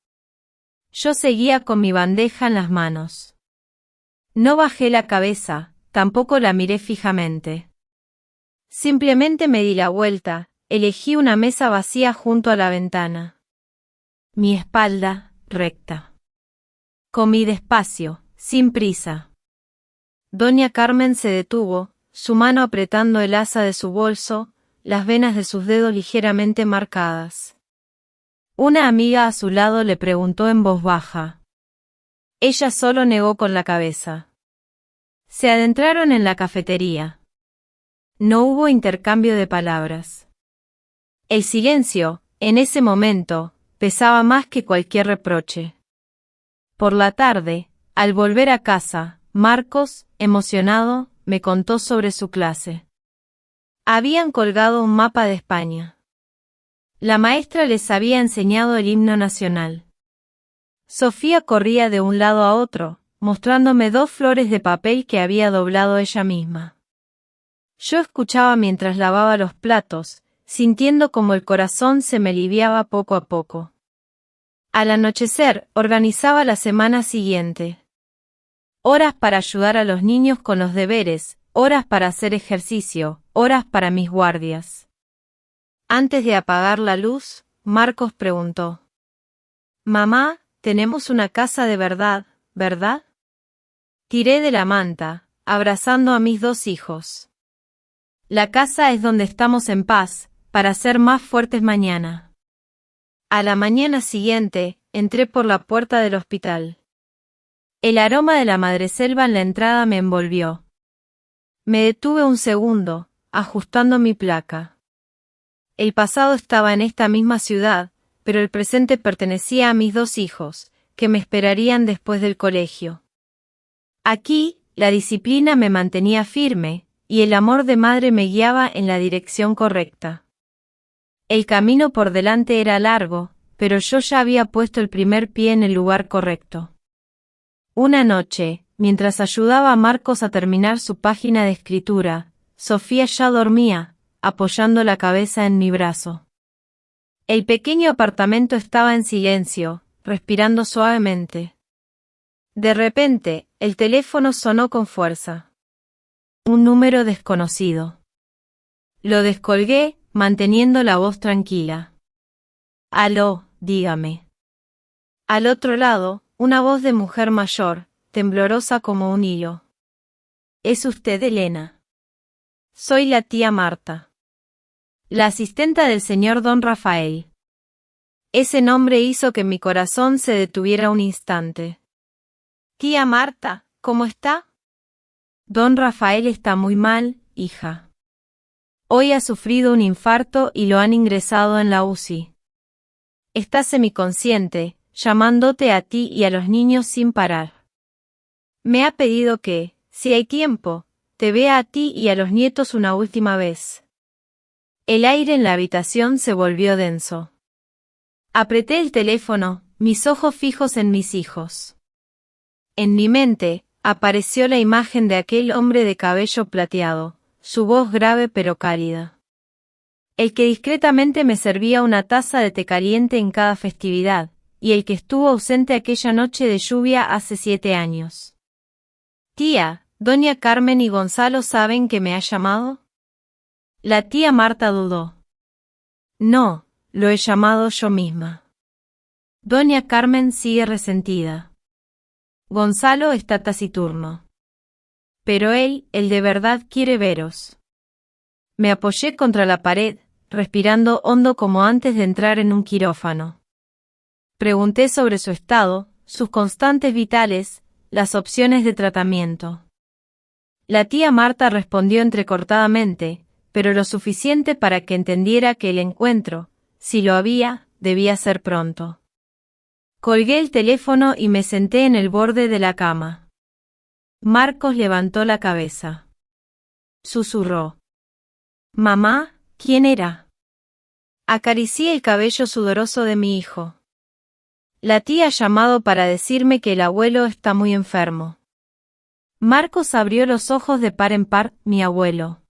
Yo seguía con mi bandeja en las manos. No bajé la cabeza, tampoco la miré fijamente. Simplemente me di la vuelta, elegí una mesa vacía junto a la ventana. Mi espalda, recta. Comí despacio, sin prisa. Doña Carmen se detuvo, su mano apretando el asa de su bolso, las venas de sus dedos ligeramente marcadas. Una amiga a su lado le preguntó en voz baja. Ella solo negó con la cabeza. Se adentraron en la cafetería. No hubo intercambio de palabras. El silencio, en ese momento, pesaba más que cualquier reproche. Por la tarde, al volver a casa, Marcos, emocionado, me contó sobre su clase. Habían colgado un mapa de España. La maestra les había enseñado el himno nacional. Sofía corría de un lado a otro, mostrándome 2 flores de papel que había doblado ella misma. Yo escuchaba mientras lavaba los platos, sintiendo como el corazón se me aliviaba poco a poco. Al anochecer, organizaba la semana siguiente. Horas para ayudar a los niños con los deberes, horas para hacer ejercicio, horas para mis guardias. Antes de apagar la luz, Marcos preguntó. Mamá, tenemos una casa de verdad, ¿verdad? Tiré de la manta, abrazando a mis 2 hijos. La casa es donde estamos en paz, para ser más fuertes mañana. A la mañana siguiente, entré por la puerta del hospital. El aroma de la madreselva en la entrada me envolvió. Me detuve un segundo, ajustando mi placa. El pasado estaba en esta misma ciudad, pero el presente pertenecía a mis 2 hijos, que me esperarían después del colegio. Aquí, la disciplina me mantenía firme, y el amor de madre me guiaba en la dirección correcta. El camino por delante era largo, pero yo ya había puesto el primer pie en el lugar correcto. Una noche, mientras ayudaba a Marcos a terminar su página de escritura, Sofía ya dormía, apoyando la cabeza en mi brazo. El pequeño apartamento estaba en silencio, respirando suavemente. De repente, el teléfono sonó con fuerza. Un número desconocido. Lo descolgué, manteniendo la voz tranquila. Aló, dígame. Al otro lado, una voz de mujer mayor, temblorosa como un hilo. ¿Es usted Elena? Soy la tía Marta. La asistenta del señor don Rafael. Ese nombre hizo que mi corazón se detuviera un instante. Tía Marta, ¿Cómo está? Don Rafael está muy mal, hija. Hoy ha sufrido un infarto y lo han ingresado en la UCI. Está semiconsciente, llamándote a ti y a los niños sin parar. Me ha pedido que, si hay tiempo, te vea a ti y a los nietos una última vez. El aire en la habitación se volvió denso. Apreté el teléfono, mis ojos fijos en mis hijos. En mi mente, apareció la imagen de aquel hombre de cabello plateado, su voz grave pero cálida. El que discretamente me servía una taza de té caliente en cada festividad, y el que estuvo ausente aquella noche de lluvia hace 7 años. Tía, doña Carmen y Gonzalo saben que me ha llamado. La tía Marta dudó. No, lo he llamado yo misma. Doña Carmen sigue resentida. Gonzalo está taciturno. Pero él, el de verdad quiere veros. Me apoyé contra la pared, respirando hondo como antes de entrar en un quirófano. Pregunté sobre su estado, sus constantes vitales, las opciones de tratamiento. La tía Marta respondió entrecortadamente, pero lo suficiente para que entendiera que el encuentro, si lo había, debía ser pronto. Colgué el teléfono y me senté en el borde de la cama. Marcos levantó la cabeza. Susurró. Mamá, ¿quién era? Acaricié el cabello sudoroso de mi hijo. La tía ha llamado para decirme que el abuelo está muy enfermo. Marcos abrió los ojos de par en par, mi abuelo.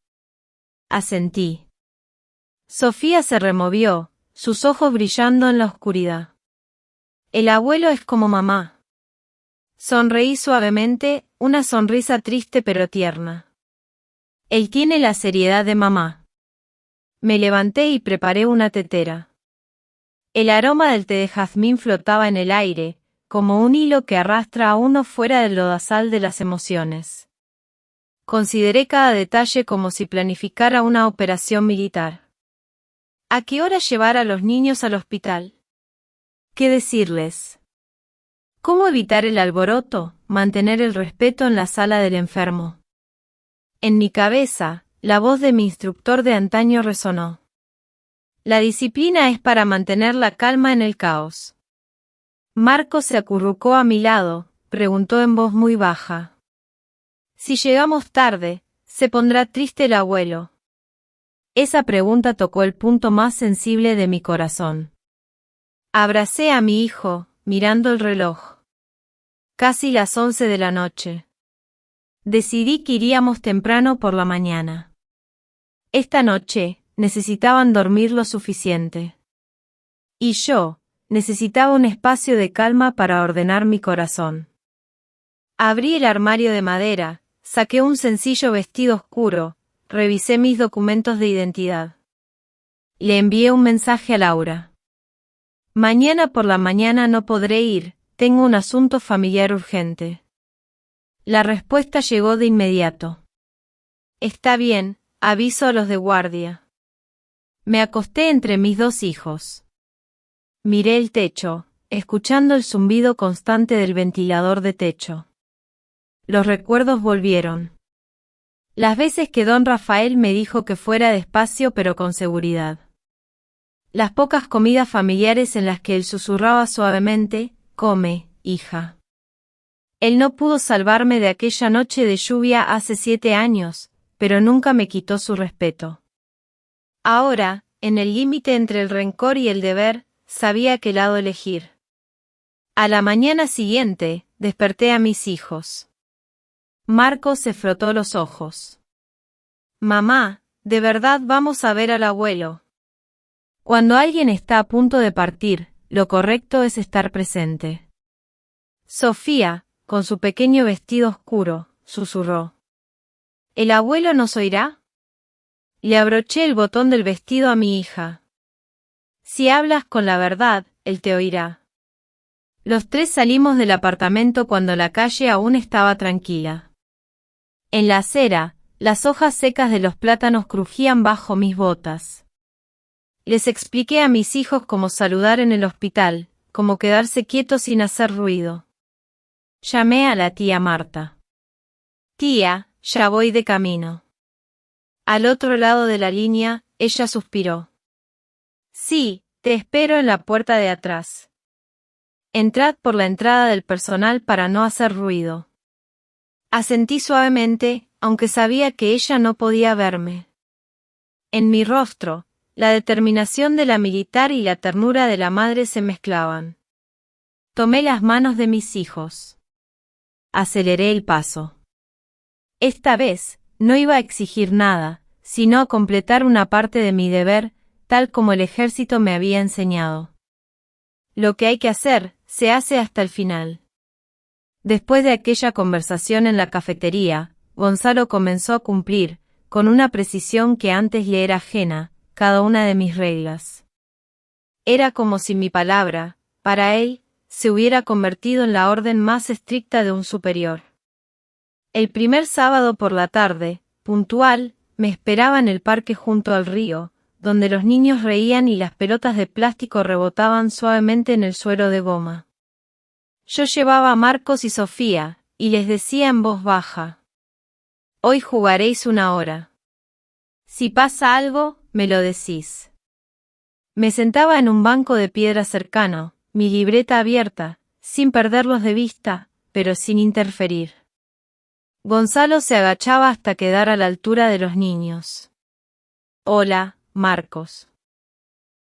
Asentí. Sofía se removió, sus ojos brillando en la oscuridad. El abuelo es como mamá. Sonreí suavemente, una sonrisa triste pero tierna. Él tiene la seriedad de mamá. Me levanté y preparé una tetera. El aroma del té de jazmín flotaba en el aire, como un hilo que arrastra a uno fuera del lodazal de las emociones. Consideré cada detalle como si planificara una operación militar. ¿A qué hora llevar a los niños al hospital? ¿Qué decirles? ¿Cómo evitar el alboroto, mantener el respeto en la sala del enfermo? En mi cabeza, la voz de mi instructor de antaño resonó. La disciplina es para mantener la calma en el caos. Marcos se acurrucó a mi lado, preguntó en voz muy baja. Si llegamos tarde, ¿se pondrá triste el abuelo? Esa pregunta tocó el punto más sensible de mi corazón. Abracé a mi hijo, mirando el reloj. Casi las 11 de la noche. Decidí que iríamos temprano por la mañana. Esta noche, necesitaban dormir lo suficiente. Y yo, necesitaba un espacio de calma para ordenar mi corazón. Abrí el armario de madera, saqué un sencillo vestido oscuro, revisé mis documentos de identidad. Le envié un mensaje a Laura. Mañana por la mañana no podré ir, tengo un asunto familiar urgente. La respuesta llegó de inmediato. Está bien, aviso a los de guardia. Me acosté entre mis 2 hijos. Miré el techo, escuchando el zumbido constante del ventilador de techo. Los recuerdos volvieron. Las veces que don Rafael me dijo que fuera despacio pero con seguridad. Las pocas comidas familiares en las que él susurraba suavemente, come, hija. Él no pudo salvarme de aquella noche de lluvia hace 7 años, pero nunca me quitó su respeto. Ahora, en el límite entre el rencor y el deber, sabía qué lado elegir. A la mañana siguiente, desperté a mis hijos. Marcos se frotó los ojos. Mamá, ¿de verdad vamos a ver al abuelo? Cuando alguien está a punto de partir, lo correcto es estar presente. Sofía, con su pequeño vestido oscuro, susurró. ¿El abuelo nos oirá? Le abroché el botón del vestido a mi hija. Si hablas con la verdad, él te oirá. Los 3 salimos del apartamento cuando la calle aún estaba tranquila. En la acera, las hojas secas de los plátanos crujían bajo mis botas. Les expliqué a mis hijos cómo saludar en el hospital, cómo quedarse quietos sin hacer ruido. Llamé a la tía Marta. Tía, ya voy de camino. Al otro lado de la línea, ella suspiró. Sí, te espero en la puerta de atrás. Entrad por la entrada del personal para no hacer ruido. Asentí suavemente, aunque sabía que ella no podía verme. En mi rostro, la determinación de la militar y la ternura de la madre se mezclaban. Tomé las manos de mis hijos. Aceleré el paso. Esta vez, no iba a exigir nada, sino a completar una parte de mi deber, tal como el ejército me había enseñado. Lo que hay que hacer, se hace hasta el final. Después de aquella conversación en la cafetería, Gonzalo comenzó a cumplir, con una precisión que antes le era ajena, cada una de mis reglas. Era como si mi palabra, para él, se hubiera convertido en la orden más estricta de un superior. El primer sábado por la tarde, puntual, me esperaba en el parque junto al río, donde los niños reían y las pelotas de plástico rebotaban suavemente en el suelo de goma. Yo llevaba a Marcos y Sofía, y les decía en voz baja: hoy jugaréis 1 hora. Si pasa algo, me lo decís. Me sentaba en un banco de piedra cercano, mi libreta abierta, sin perderlos de vista, pero sin interferir. Gonzalo se agachaba hasta quedar a la altura de los niños. Hola, Marcos.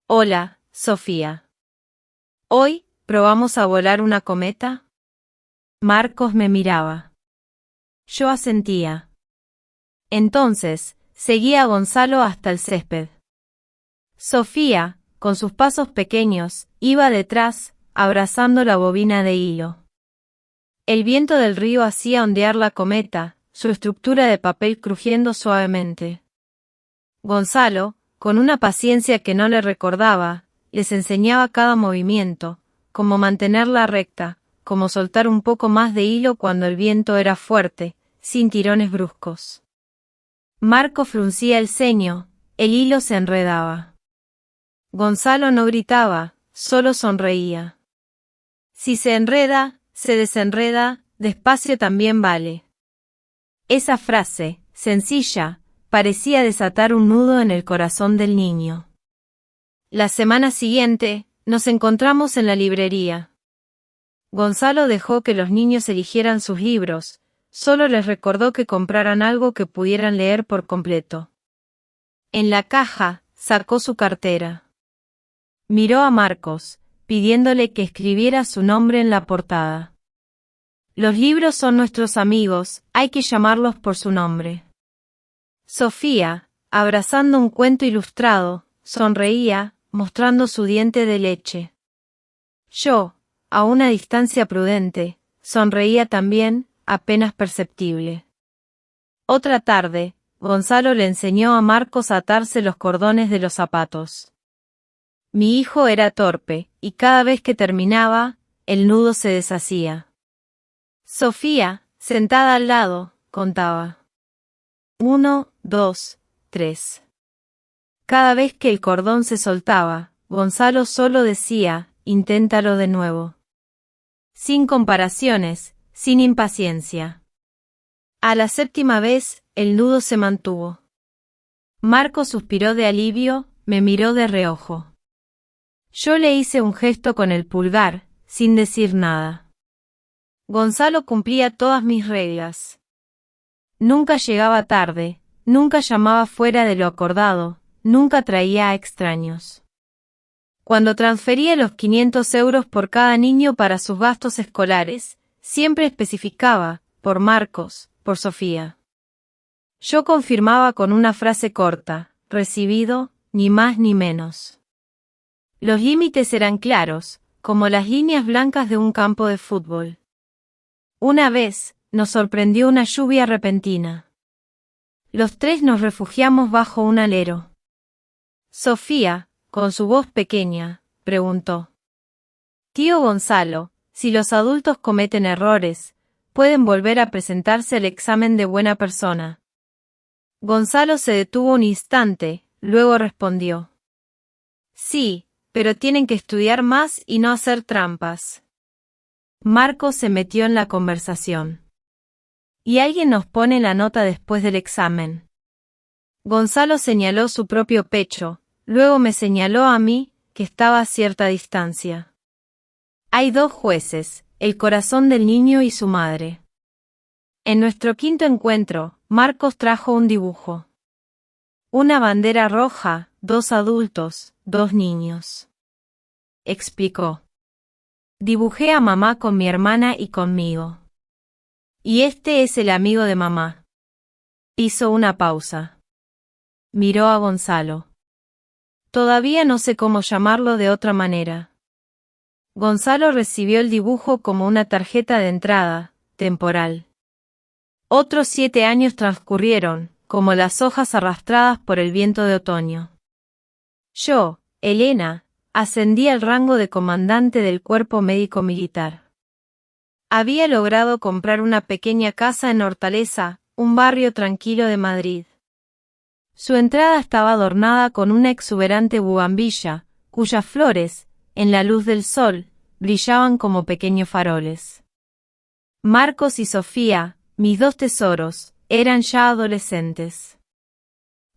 Hola, Sofía. ¿Hoy probamos a volar una cometa? Marcos me miraba. Yo asentía. Entonces, seguía a Gonzalo hasta el césped. Sofía, con sus pasos pequeños, iba detrás, abrazando la bobina de hilo. El viento del río hacía ondear la cometa, su estructura de papel crujiendo suavemente. Gonzalo, con una paciencia que no le recordaba, les enseñaba cada movimiento, cómo mantenerla recta, cómo soltar un poco más de hilo cuando el viento era fuerte, sin tirones bruscos. Marco fruncía el ceño, el hilo se enredaba. Gonzalo no gritaba, solo sonreía. Si se enreda, se desenreda, despacio también vale. Esa frase, sencilla, parecía desatar un nudo en el corazón del niño. La semana siguiente, nos encontramos en la librería. Gonzalo dejó que los niños eligieran sus libros, solo les recordó que compraran algo que pudieran leer por completo. En la caja, sacó su cartera. Miró a Marcos, pidiéndole que escribiera su nombre en la portada. Los libros son nuestros amigos, hay que llamarlos por su nombre. Sofía, abrazando un cuento ilustrado, sonreía, mostrando su diente de leche. Yo, a una distancia prudente, sonreía también, apenas perceptible. Otra tarde, Gonzalo le enseñó a Marcos a atarse los cordones de los zapatos. Mi hijo era torpe, y cada vez que terminaba, el nudo se deshacía. Sofía, sentada al lado, contaba. 1, 2, 3. Cada vez que el cordón se soltaba, Gonzalo solo decía, inténtalo de nuevo. Sin comparaciones, sin impaciencia. A la 7ª vez, el nudo se mantuvo. Marco suspiró de alivio, me miró de reojo. Yo le hice un gesto con el pulgar, sin decir nada. Gonzalo cumplía todas mis reglas. Nunca llegaba tarde, nunca llamaba fuera de lo acordado, nunca traía a extraños. Cuando transfería los 500 euros por cada niño para sus gastos escolares, siempre especificaba, por Marcos, por Sofía. Yo confirmaba con una frase corta, recibido, ni más ni menos. Los límites eran claros, como las líneas blancas de un campo de fútbol. Una vez, nos sorprendió una lluvia repentina. Los 3 nos refugiamos bajo un alero. Sofía, con su voz pequeña, preguntó. Tío Gonzalo, si los adultos cometen errores, ¿pueden volver a presentarse al examen de buena persona? Gonzalo se detuvo un instante, luego respondió. Sí, pero tienen que estudiar más y no hacer trampas. Marco se metió en la conversación. Y alguien nos pone la nota después del examen. Gonzalo señaló su propio pecho, luego me señaló a mí, que estaba a cierta distancia. Hay dos jueces, el corazón del niño y su madre. En nuestro quinto encuentro, Marcos trajo un dibujo. Una bandera roja, 2 adultos, 2 niños. Explicó. Dibujé a mamá con mi hermana y conmigo. Y este es el amigo de mamá. Hizo una pausa. Miró a Gonzalo. Todavía no sé cómo llamarlo de otra manera. Gonzalo recibió el dibujo como una tarjeta de entrada, temporal. Otros 7 años transcurrieron, como las hojas arrastradas por el viento de otoño. Yo, Elena, ascendí al rango de comandante del cuerpo médico militar. Había logrado comprar una pequeña casa en Hortaleza, un barrio tranquilo de Madrid. Su entrada estaba adornada con una exuberante bugambilla, cuyas flores, en la luz del sol, brillaban como pequeños faroles. Marcos y Sofía, mis 2 tesoros, eran ya adolescentes.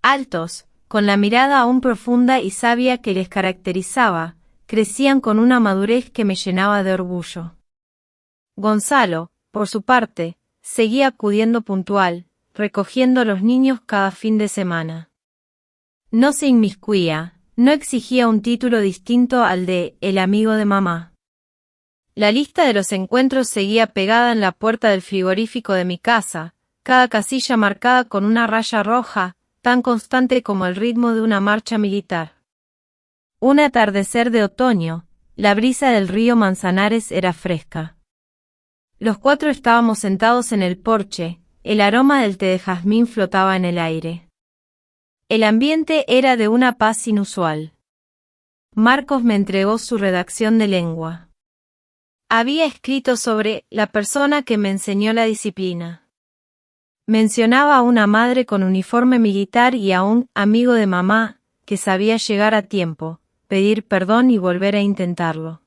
Altos, con la mirada aún profunda y sabia que les caracterizaba, crecían con una madurez que me llenaba de orgullo. Gonzalo, por su parte, seguía acudiendo puntual, recogiendo a los niños cada fin de semana. No se inmiscuía, no exigía un título distinto al de el amigo de mamá. La lista de los encuentros seguía pegada en la puerta del frigorífico de mi casa, cada casilla marcada con una raya roja, tan constante como el ritmo de una marcha militar. Un atardecer de otoño, la brisa del río Manzanares era fresca. Los 4 estábamos sentados en el porche, el aroma del té de jazmín flotaba en el aire. El ambiente era de una paz inusual. Marcos me entregó su redacción de lengua. Había escrito sobre la persona que me enseñó la disciplina. Mencionaba a una madre con uniforme militar y a un amigo de mamá, que sabía llegar a tiempo, pedir perdón y volver a intentarlo.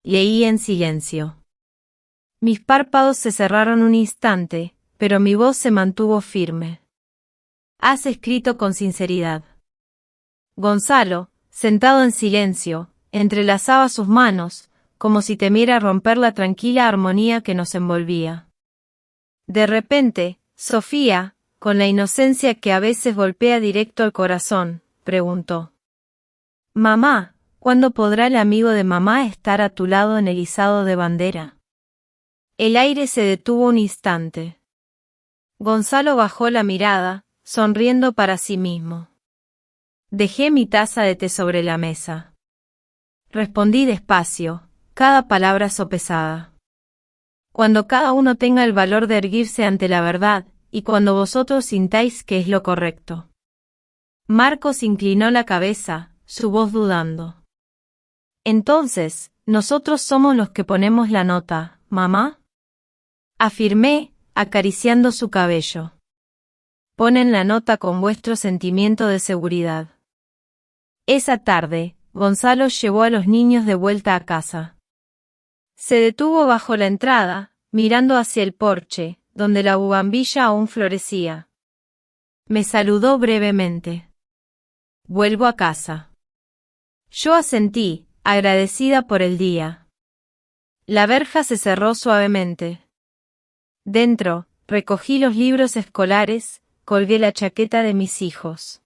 Leí en silencio. Mis párpados se cerraron un instante, pero mi voz se mantuvo firme. Has escrito con sinceridad. Gonzalo, sentado en silencio, entrelazaba sus manos, como si temiera romper la tranquila armonía que nos envolvía. De repente, Sofía, con la inocencia que a veces golpea directo al corazón, preguntó. Mamá, ¿cuándo podrá el amigo de mamá estar a tu lado en el izado de bandera? El aire se detuvo un instante. Gonzalo bajó la mirada, sonriendo para sí mismo. Dejé mi taza de té sobre la mesa. Respondí despacio, cada palabra sopesada. Cuando cada uno tenga el valor de erguirse ante la verdad, y cuando vosotros sintáis que es lo correcto. Marcos inclinó la cabeza, su voz dudando. Entonces, nosotros somos los que ponemos la nota, ¿mamá? Afirmé, acariciando su cabello. Ponen la nota con vuestro sentimiento de seguridad. Esa tarde, Gonzalo llevó a los niños de vuelta a casa. Se detuvo bajo la entrada, mirando hacia el porche, donde la bugambilla aún florecía. Me saludó brevemente. Vuelvo a casa. Yo asentí, agradecida por el día. La verja se cerró suavemente. Dentro, recogí los libros escolares, colgué la chaqueta de mis hijos.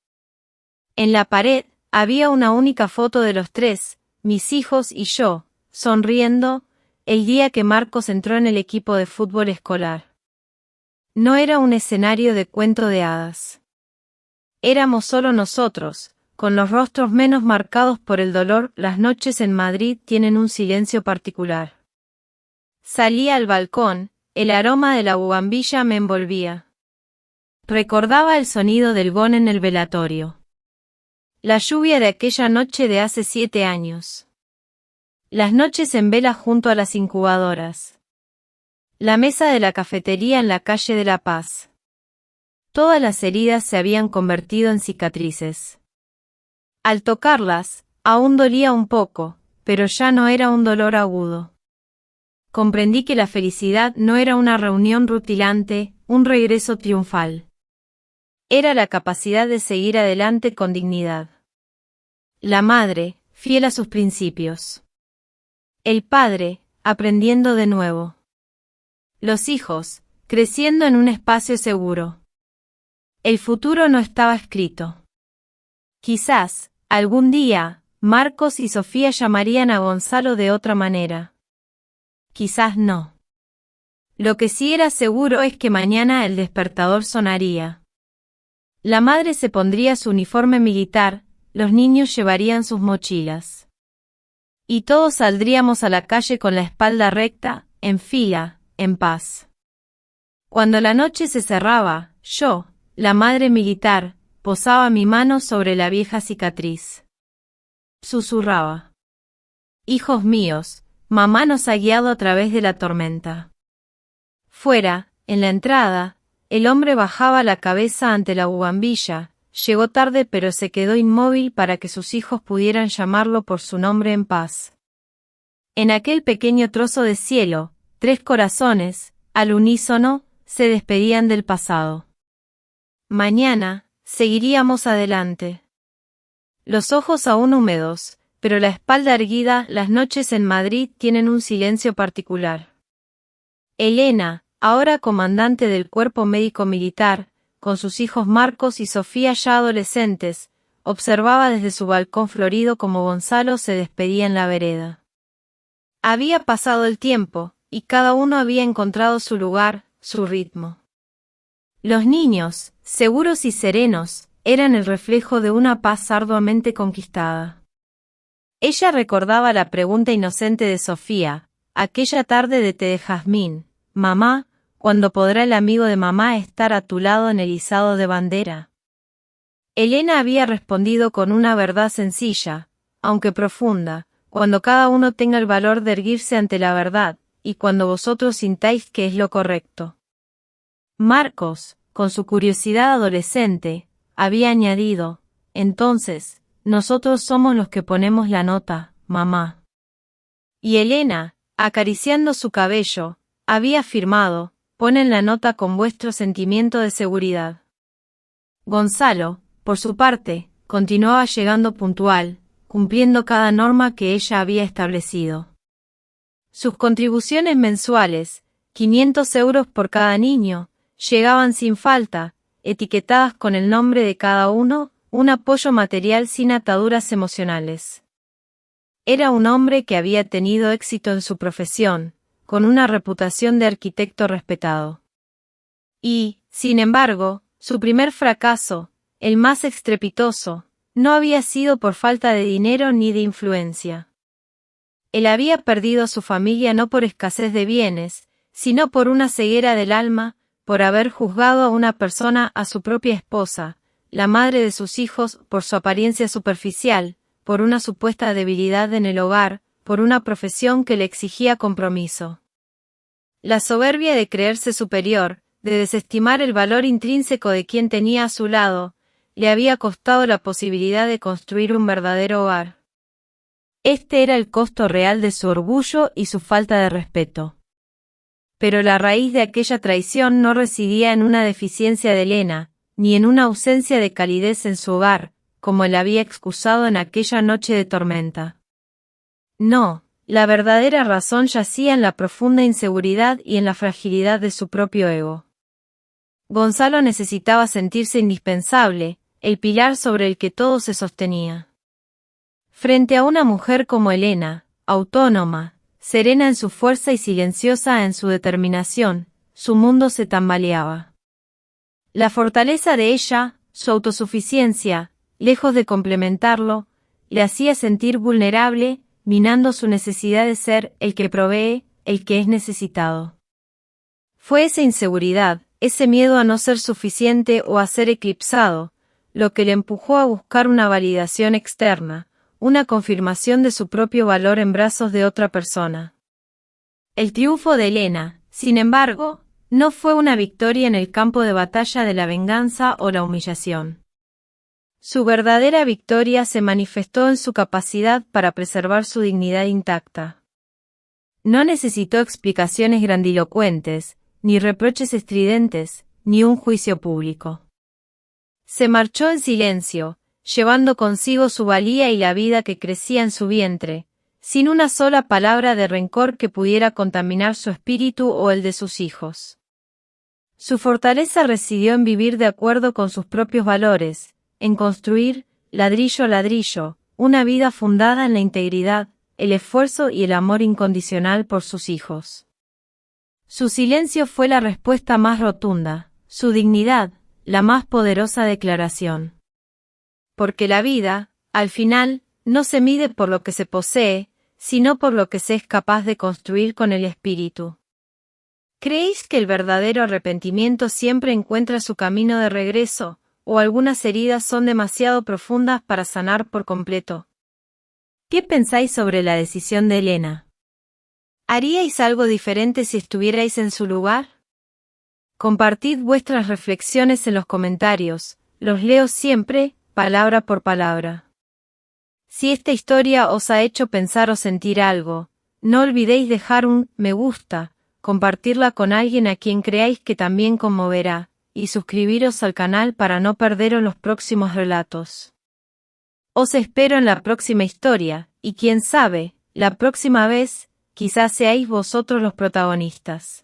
En la pared, había una única foto de los 3, mis hijos y yo, sonriendo, el día que Marcos entró en el equipo de fútbol escolar. No era un escenario de cuento de hadas. Éramos solo nosotros, con los rostros menos marcados por el dolor. Las noches en Madrid tienen un silencio particular. Salí al balcón, el aroma de la bugambilla me envolvía. Recordaba el sonido del gong en el velatorio. La lluvia de aquella noche de hace 7 años. Las noches en vela junto a las incubadoras. La mesa de la cafetería en la calle de La Paz. Todas las heridas se habían convertido en cicatrices. Al tocarlas, aún dolía un poco, pero ya no era un dolor agudo. comprendí que la felicidad no era una reunión rutilante, un regreso triunfal. Era la capacidad de seguir adelante con dignidad. La madre, fiel a sus principios. El padre, aprendiendo de nuevo. Los hijos, creciendo en un espacio seguro. El futuro no estaba escrito. Quizás, algún día, Marcos y Sofía llamarían a Gonzalo de otra manera. Quizás no. Lo que sí era seguro es que mañana el despertador sonaría. La madre se pondría su uniforme militar, los niños llevarían sus mochilas. Y todos saldríamos a la calle con la espalda recta, en fila, en paz. Cuando la noche se cerraba, yo, la madre militar, posaba mi mano sobre la vieja cicatriz. Susurraba. Hijos míos, mamá nos ha guiado a través de la tormenta. Fuera, en la entrada, el hombre bajaba la cabeza ante la buhardilla, llegó tarde pero se quedó inmóvil para que sus hijos pudieran llamarlo por su nombre en paz. En aquel pequeño trozo de cielo, 3 corazones, al unísono, se despedían del pasado. Mañana, seguiríamos adelante. Los ojos aún húmedos, pero la espalda erguida, las noches en Madrid tienen un silencio particular. Elena, ahora comandante del cuerpo médico militar, con sus hijos Marcos y Sofía ya adolescentes, observaba desde su balcón florido cómo Gonzalo se despedía en la vereda. Había pasado el tiempo, y cada uno había encontrado su lugar, su ritmo. Los niños, seguros y serenos, eran el reflejo de una paz arduamente conquistada. Ella recordaba la pregunta inocente de Sofía, aquella tarde de té de jazmín: «Mamá, ¿cuándo podrá el amigo de mamá estar a tu lado en el izado de bandera?». Elena había respondido con una verdad sencilla, aunque profunda: «Cuando cada uno tenga el valor de erguirse ante la verdad, y cuando vosotros sintáis que es lo correcto». Marcos, con su curiosidad adolescente, había añadido: «Entonces, nosotros somos los que ponemos la nota, mamá». Y Elena, acariciando su cabello, había afirmado: «Ponen la nota con vuestro sentimiento de seguridad». Gonzalo, por su parte, continuaba llegando puntual, cumpliendo cada norma que ella había establecido. Sus contribuciones mensuales, 500 euros por cada niño, llegaban sin falta, etiquetadas con el nombre de cada uno, un apoyo material sin ataduras emocionales. Era un hombre que había tenido éxito en su profesión, con una reputación de arquitecto respetado. Y, sin embargo, su primer fracaso, el más estrepitoso, no había sido por falta de dinero ni de influencia. Él había perdido a su familia no por escasez de bienes, sino por una ceguera del alma, por haber juzgado a una persona, a su propia esposa, la madre de sus hijos, por su apariencia superficial, por una supuesta debilidad en el hogar, por una profesión que le exigía compromiso. La soberbia de creerse superior, de desestimar el valor intrínseco de quien tenía a su lado, le había costado la posibilidad de construir un verdadero hogar. Este era el costo real de su orgullo y su falta de respeto. Pero la raíz de aquella traición no residía en una deficiencia de Elena, ni en una ausencia de calidez en su hogar, como él había excusado en aquella noche de tormenta. No, la verdadera razón yacía en la profunda inseguridad y en la fragilidad de su propio ego. Gonzalo necesitaba sentirse indispensable, el pilar sobre el que todo se sostenía. Frente a una mujer como Elena, autónoma, serena en su fuerza y silenciosa en su determinación, su mundo se tambaleaba. La fortaleza de ella, su autosuficiencia, lejos de complementarlo, le hacía sentir vulnerable, minando su necesidad de ser el que provee, el que es necesitado. Fue esa inseguridad, ese miedo a no ser suficiente o a ser eclipsado, lo que le empujó a buscar una validación externa, una confirmación de su propio valor en brazos de otra persona. El triunfo de Elena, sin embargo, no fue una victoria en el campo de batalla de la venganza o la humillación. Su verdadera victoria se manifestó en su capacidad para preservar su dignidad intacta. No necesitó explicaciones grandilocuentes, ni reproches estridentes, ni un juicio público. Se marchó en silencio, llevando consigo su valía y la vida que crecía en su vientre, sin una sola palabra de rencor que pudiera contaminar su espíritu o el de sus hijos. Su fortaleza residió en vivir de acuerdo con sus propios valores, en construir, ladrillo a ladrillo, una vida fundada en la integridad, el esfuerzo y el amor incondicional por sus hijos. Su silencio fue la respuesta más rotunda, su dignidad, la más poderosa declaración. Porque la vida, al final, no se mide por lo que se posee, sino por lo que se es capaz de construir con el espíritu. ¿Creéis que el verdadero arrepentimiento siempre encuentra su camino de regreso, o algunas heridas son demasiado profundas para sanar por completo? ¿Qué pensáis sobre la decisión de Elena? ¿Haríais algo diferente si estuvierais en su lugar? Compartid vuestras reflexiones en los comentarios, los leo siempre, palabra por palabra. Si esta historia os ha hecho pensar o sentir algo, no olvidéis dejar un me gusta, compartirla con alguien a quien creáis que también conmoverá, y suscribiros al canal para no perderos los próximos relatos. Os espero en la próxima historia, y quién sabe, la próxima vez, quizás seáis vosotros los protagonistas.